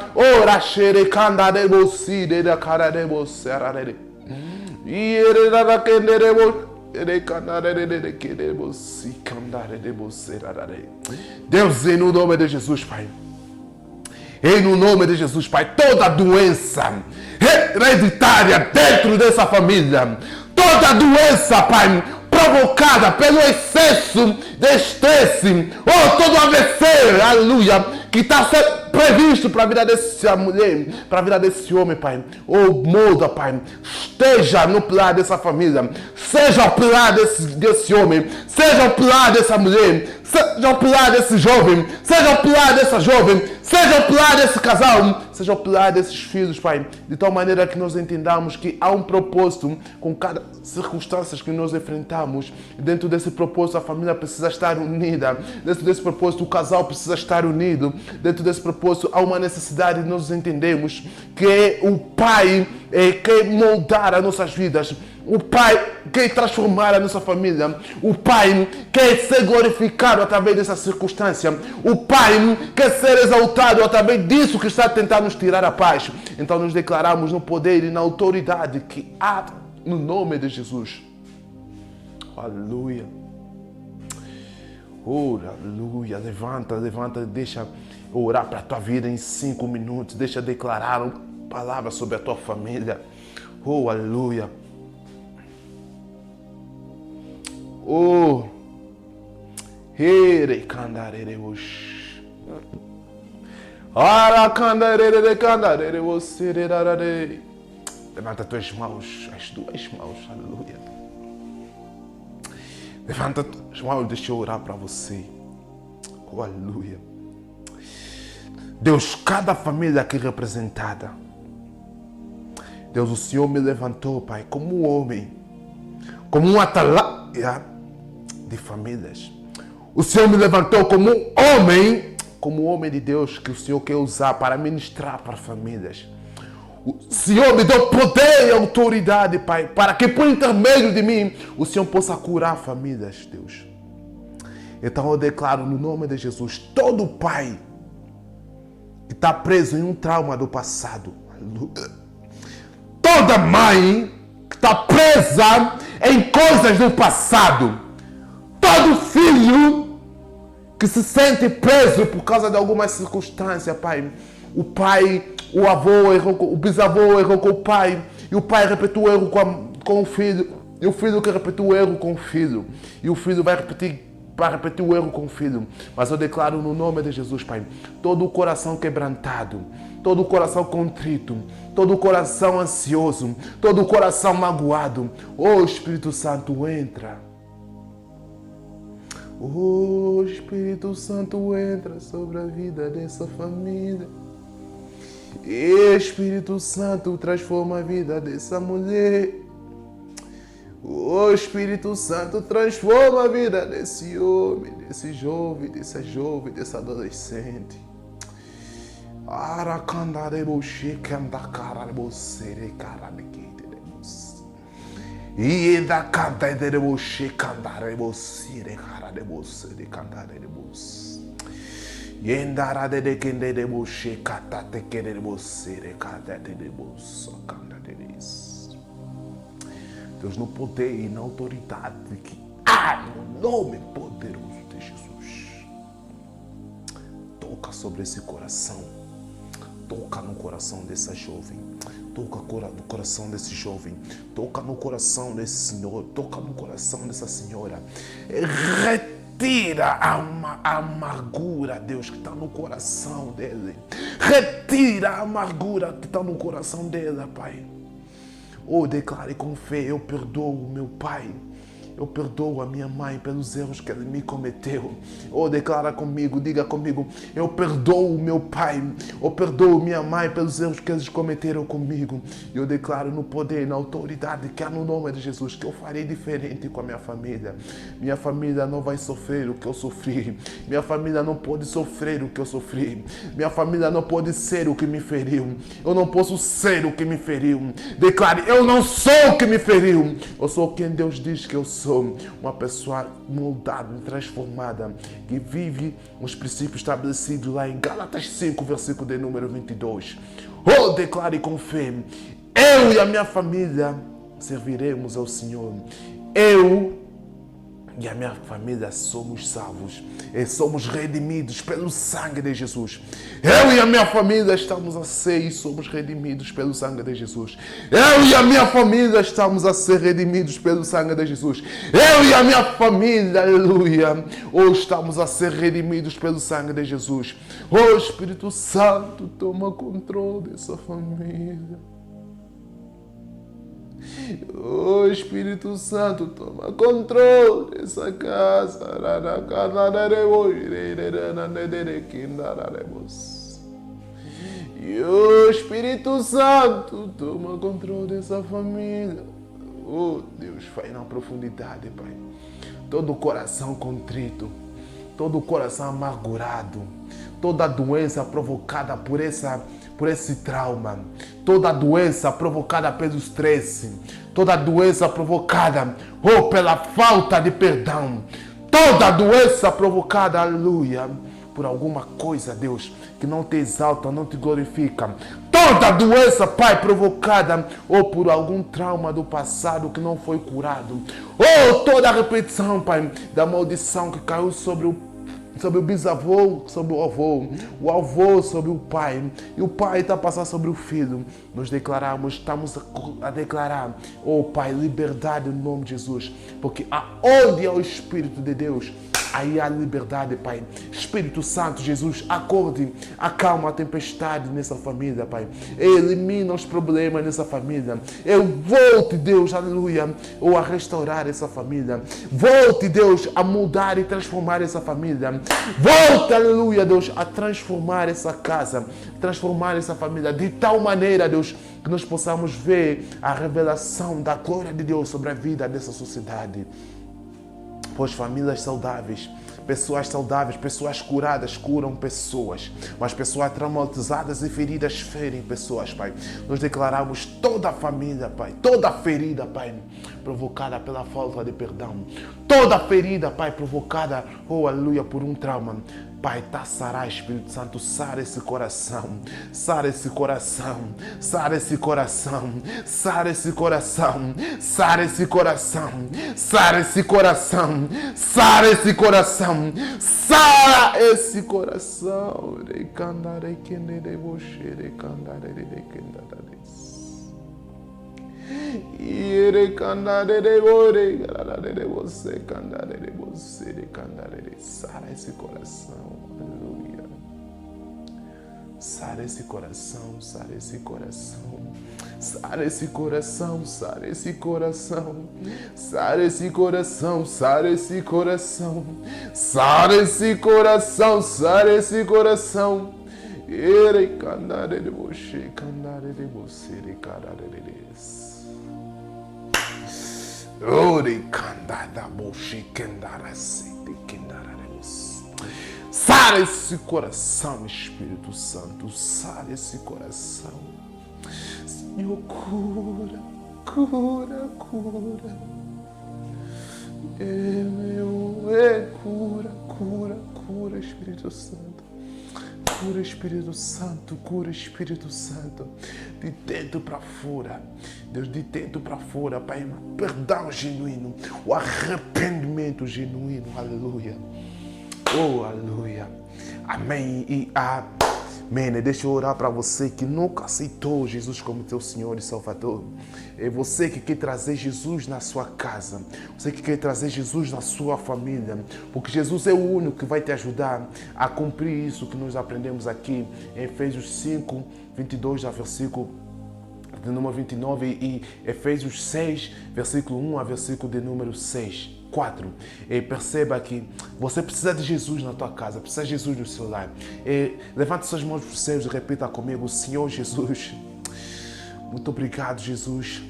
Deus, em nome de Jesus, Pai. Em nome de Jesus, Pai, toda doença hereditária dentro dessa família, toda doença, Pai, provocada pelo excesso de estresse, todo AVC, aleluia, que está sendo previsto para a vida dessa mulher, para a vida desse homem, Pai. Molda, Pai, esteja no pilar dessa família, seja o pilar desse homem, seja o pilar dessa mulher, seja o pilar desse jovem, seja o pilar dessa jovem, seja o pilar desse casal, seja o pilar desses filhos, Pai, de tal maneira que nós entendamos que há um propósito com cada circunstância que nós enfrentamos. Dentro desse propósito, a família precisa estar unida. Dentro desse propósito, o casal precisa estar unido. Dentro desse propósito, há uma necessidade de nós entendermos que o Pai quer moldar as nossas vidas. O Pai quer transformar a nossa família. O Pai quer ser glorificado através dessa circunstância. O Pai quer ser exaltado através disso que está tentando nos tirar a paz. Então nos declaramos no poder e na autoridade que há no nome de Jesus. Aleluia. Oh, aleluia. Levanta, levanta. Deixa eu orar para a tua vida em 5 minutos. Deixa eu declarar uma palavra sobre a tua família. Oh, aleluia. Oh, here candarere osh. Ara candarere candarere você. Levanta tuas mãos, as duas mãos, aleluia. Levanta tuas mãos, deixa eu orar para você. Oh, aleluia. Deus, cada família aqui representada. Deus, o Senhor me levantou, Pai, como um homem, como um atalaya de famílias. O Senhor me levantou como um homem de Deus que o Senhor quer usar para ministrar para famílias. O Senhor me deu poder e autoridade, Pai, para que por intermédio de mim o Senhor possa curar famílias, Deus. Então eu declaro no nome de Jesus, todo pai que está preso em um trauma do passado, toda mãe que está presa em coisas do passado, todo filho que se sente preso por causa de alguma circunstância, Pai. O pai, o avô errou, o bisavô errou com o pai, e o pai repetiu o erro com o filho, e o filho que repetiu o erro com o filho, e o filho vai repetir o erro com o filho. Mas eu declaro no nome de Jesus, Pai, todo o coração quebrantado, todo o coração contrito, todo o coração ansioso, todo o coração magoado, oh Espírito Santo, entra. Oh Espírito Santo, entra sobre a vida dessa família. Espírito Santo, transforma a vida dessa mulher. Oh Espírito Santo, transforma a vida desse homem, desse jovem, desse adolescente. Deus, no poder e na autoridade que há no nome poderoso de Jesus. Toca sobre esse coração. Toca no coração dessa jovem. Toca no coração desse jovem. Toca no coração desse senhor. Toca no coração dessa senhora. Retira a amargura, Deus, que está no coração dele. Retira a amargura que está no coração dela, Pai. Oh, declare com fé, eu perdoo o meu pai. Eu perdoo a minha mãe pelos erros que ele me cometeu. Oh, declara comigo, diga comigo. Eu perdoo o meu pai. Eu perdoo minha mãe pelos erros que eles cometeram comigo. E eu declaro no poder e na autoridade que há no nome de Jesus que eu farei diferente com a minha família. Minha família não vai sofrer o que eu sofri. Minha família não pode sofrer o que eu sofri. Minha família não pode ser o que me feriu. Eu não posso ser o que me feriu. Declare, eu não sou o que me feriu. Eu sou quem Deus diz que eu sou. Uma pessoa moldada, transformada, que vive os princípios estabelecidos lá em Gálatas 5, versículo de número 22. Oh, declare com fé, eu e a minha família serviremos ao Senhor. Eu e a minha família somos salvos e somos redimidos pelo sangue de Jesus. Eu e a minha família estamos a ser e somos redimidos pelo sangue de Jesus. Eu e a minha família estamos a ser redimidos pelo sangue de Jesus. Eu e a minha família, aleluia, hoje estamos a ser redimidos pelo sangue de Jesus. Oh Espírito Santo, toma controle dessa família. Oh Espírito Santo, toma controle dessa casa. E oh Espírito Santo, toma controle dessa família. Oh Deus, vai na profundidade, Pai. Todo o coração contrito, todo o coração amargurado, toda a doença provocada por essa por esse trauma, toda doença provocada pelo estresse, toda doença provocada pela falta de perdão, toda doença provocada, aleluia, por alguma coisa, Deus, que não te exalta, não te glorifica. Toda doença, Pai, provocada por algum trauma do passado que não foi curado. Toda a repetição, Pai, da maldição que caiu sobre o bisavô, sobre o avô sobre o pai, e o pai está a passar sobre o filho. Nós estamos a declarar, Pai, liberdade no nome de Jesus, porque aonde é o Espírito de Deus, aí há liberdade, Pai. Espírito Santo, Jesus, acorde, acalma a tempestade nessa família, Pai. Elimina os problemas nessa família. Volte, Deus, aleluia, a restaurar essa família. Volte, Deus, a mudar e transformar essa família. Volte, aleluia, Deus, a transformar essa casa, transformar essa família, de tal maneira, Deus, que nós possamos ver a revelação da glória de Deus sobre a vida dessa sociedade. Pois famílias saudáveis, pessoas curadas curam pessoas, mas pessoas traumatizadas e feridas ferem pessoas, Pai. Nós declaramos toda a família, Pai, toda ferida, Pai, provocada pela falta de perdão, toda ferida, Pai, provocada, aleluia, por um trauma. Pai, sará, Espírito Santo, sara esse coração, sara esse coração, sara esse coração, sara esse coração, sara esse coração, sara esse coração, sara esse coração, sara esse coração. Sara esse coração, aleluia. Sara esse coração, sara esse coração, sara esse coração, sara esse coração, sara esse coração, sara esse coração, sara esse coração, sara esse coração. Ere candare de você, candare de você, de carare de Ore candada boshi kendara sete kendara lemos. Sara esse coração, Espírito Santo, sara esse coração. Senhor, cura, cura, cura. Cura, cura, cura, Espírito Santo. Cura, Espírito Santo, cura, Espírito Santo, de dentro para fora, Deus, de dentro para fora, Pai, o perdão genuíno, o arrependimento genuíno, aleluia, aleluia, amém e amém. Deixa eu orar para você que nunca aceitou Jesus como teu Senhor e Salvador. É você que quer trazer Jesus na sua casa. Você que quer trazer Jesus na sua família. Porque Jesus é o único que vai te ajudar a cumprir isso que nós aprendemos aqui em Efésios 5, 22, versículo de número 29 e Efésios 6, versículo 1 a versículo de número 6. 4. Perceba que você precisa de Jesus na tua casa, precisa de Jesus no seu lar. Levante suas mãos para os céus e repita comigo: Senhor Jesus, muito obrigado, Jesus,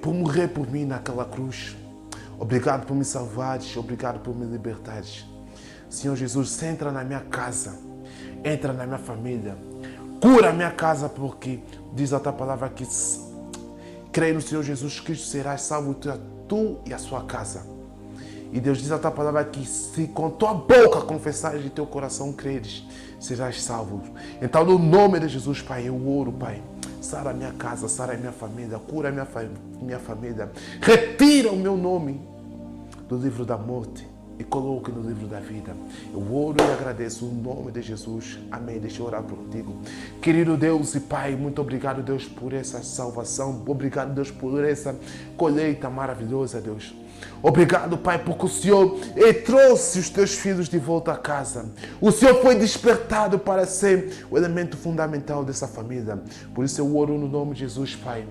por morrer por mim naquela cruz. Obrigado por me salvares, obrigado por me libertares. Senhor Jesus, entra na minha casa, entra na minha família, cura a minha casa, porque diz a tua palavra que creio no Senhor Jesus Cristo, serás salvo tu e a sua casa. E Deus diz a tua palavra que se com tua boca confessares e teu coração creres, serás salvo. Então, no nome de Jesus, Pai, eu oro, Pai. Sara a minha casa, sara a minha família, cura a minha família. Retira o meu nome do livro da morte e coloque no livro da vida. Eu oro e agradeço o nome de Jesus. Amém. Deixa eu orar contigo. Querido Deus e Pai, muito obrigado, Deus, por essa salvação. Obrigado, Deus, por essa colheita maravilhosa, Deus. Obrigado, Pai, porque o Senhor trouxe os teus filhos de volta a casa. O Senhor foi despertado para ser o elemento fundamental dessa família. Por isso eu oro no nome de Jesus, Pai.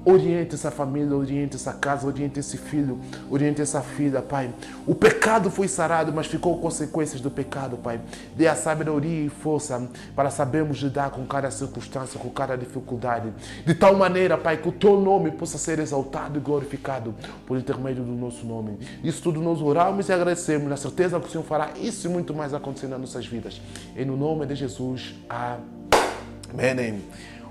Oriente essa família, oriente essa casa, oriente esse filho, oriente essa filha, Pai. O pecado foi sarado, mas ficou consequências do pecado, Pai. Dê a sabedoria e força para sabermos lidar com cada circunstância, com cada dificuldade. De tal maneira, Pai, que o Teu nome possa ser exaltado e glorificado por intermédio do nosso nome. Isso tudo nós oramos e agradecemos, na certeza que o Senhor fará isso e muito mais acontecer nas nossas vidas. E no nome de Jesus, amém. Amém.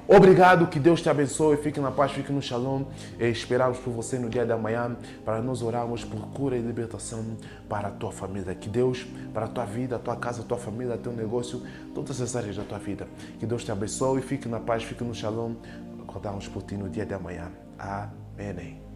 Obrigado, que Deus te abençoe, fique na paz, fique no shalom. E esperamos por você no dia da manhã para nós orarmos por cura e libertação para a tua família. Que Deus, para a tua vida, a tua casa, a tua família, teu negócio, todas as áreas da tua vida. Que Deus te abençoe, fique na paz, fique no shalom. Acordamos por ti no dia da manhã. Amém.